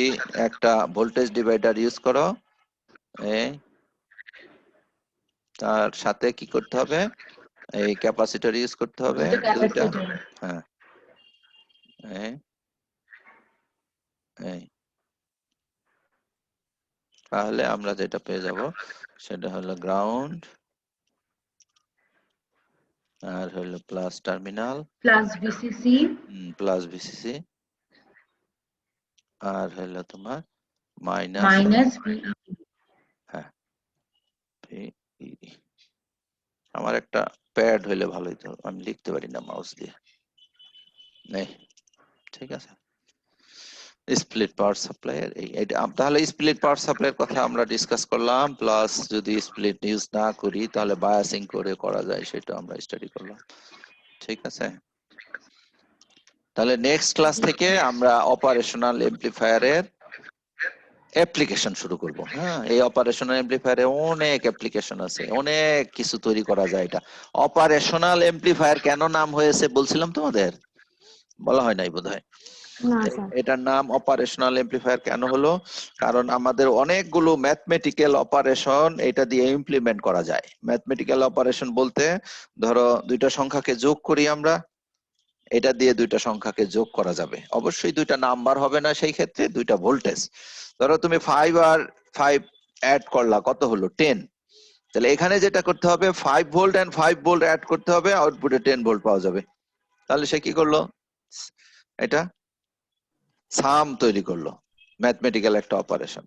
একটা ভোল্টেজ ডিভাইডার ইউজ করো, তার সাথে কি করতে হবে, এই ক্যাপাসিটর ইউজ করতে হবে দুইটা। হ্যাঁ, এই তাহলে আমরা যেটা পেয়ে যাব সেটা হলো গ্রাউন্ড আর হলো plus terminal
plus VCC
plus VCC আর হলো তোমার মাইনাস
মাইনাস ভিই।
হ্যাঁ VEE। আমার একটা প্যাড হইলে ভালো হতো, আমি লিখতে পারি না মাউস দিয়ে। নেই, ঠিক আছে। স্প্লিট পাওয়ার সাপ্লাই তাহলে স্প্লিট পাওয়ার সাপ্লাইয়ের কথা আমরা ডিসকাস করলাম, প্লাস যদি স্প্লিট ইউজ না করি তাহলে বায়াসিং করে করা যায় সেটা আমরা স্টাডি করলাম, ঠিক আছে। তাহলে নেক্সট ক্লাস থেকে আমরা অপারেশনাল এমপ্লিফায়ারের অ্যাপ্লিকেশন শুরু করব। হ্যাঁ, এই অপারেশনাল এমপ্লিফায়ারে অনেক অ্যাপ্লিকেশন আছে, অনেক কিছু তৈরি করা যায়। এটা অপারেশনাল এমপ্লিফায়ার কেন নাম হয়েছে বলছিলাম তোমাদের, বলা হয় নাই বোধহয়।
না স্যার।
এটার নাম অপারেশনাল এমপ্লিফায়ার কেন হলো, কারণ আমাদের অনেকগুলো ম্যাথমেটিক্যাল অপারেশন এটা দিয়ে ইমপ্লিমেন্ট করা যায়। ম্যাথমেটিক্যাল অপারেশন বলতে ধরো দুইটা সংখ্যাকে যোগ করি আমরা, এটা দিয়ে দুইটা সংখ্যাকে যোগ করা যাবে। অবশ্যই দুইটা নাম্বার হবে না, সেই ক্ষেত্রে দুইটা ভোল্টেজ। ধরো তুমি 5 আর 5 অ্যাড করলা, কত হলো 10। তাহলে এখানে যেটা করতে হবে 5 ভোল্ট এন্ড 5 ভোল্ট অ্যাড করতে হবে, আউটপুটে 10 ভোল্ট পাওয়া যাবে। তাহলে সে কি করলো, এটা সাম তৈরি করলো, ম্যাথমেটিক্যাল একটা অপারেশন।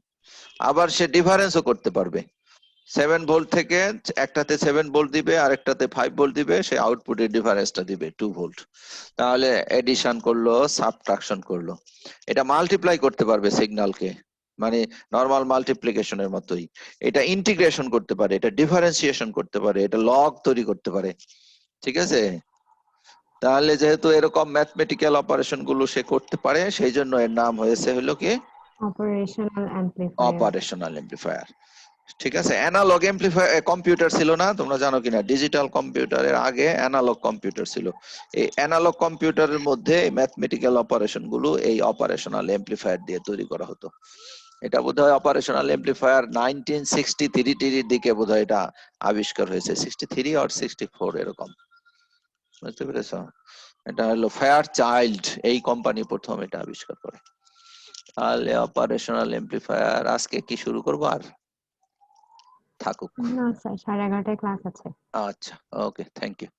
আবার সে ডিফারেন্সও করতে পারবে, 7 ভোল্ট থেকে একটাতে 7 ভোল্ট দিবে আর একটাতে 5 ভোল্ট দিবে, সে আউটপুটের ডিফারেন্সটা দিবে 2 ভোল্ট। তাহলে এডিশন করলো, সাবট্রাকশন করলো। এটা মাল্টিপ্লাই করতে পারবে সিগন্যালকে, মানে নরমাল মাল্টিপ্লিকেশনের মতোই। এটা ইন্টিগ্রেশন করতে পারে, এটা ডিফারেন্সিয়েশন করতে পারে, এটা লগ তৈরি করতে পারে, ঠিক আছে। তাহলে যেহেতু এরকম ম্যাথমেটিক্যাল অপারেশন গুলো সে করতে পারে, সেই জন্য এর নাম হয়েছে হলো কি
অপারেশনাল অ্যামপ্লিফায়ার।
অপারেশনাল এমপ্লিফায়ার, ঠিক আছে। অ্যানালগ এমপ্লিফায়ার কম্পিউটার ছিল না, তোমরা জানো কিনা, ডিজিটাল কম্পিউটারের আগে অ্যানালগ কম্পিউটার ছিল। এই অ্যানালগ কম্পিউটারের মধ্যে ম্যাথমেটিক্যাল অপারেশন গুলো এই অপারেশনাল এমপ্লিফায়ার দিয়ে তৈরি করা হতো। এটা বোধহয় অপারেশনাল এমপ্লিফায়ার 1963 এর দিকে বোধহয় এটা আবিষ্কার হয়েছে, 63 আর 64 এরকম, বুঝতে পেরেছো। এটা হলো ফেয়ার চাইল্ড, এই কোম্পানি প্রথম এটা আবিষ্কার করে। তাহলে অপারেশনাল এমপ্লিফায়ার আজকে কি শুরু করবো, আর থাকুক।
না স্যার, 11:30টায় ক্লাস আছে।
আচ্ছা, ওকে, থ্যাংক ইউ।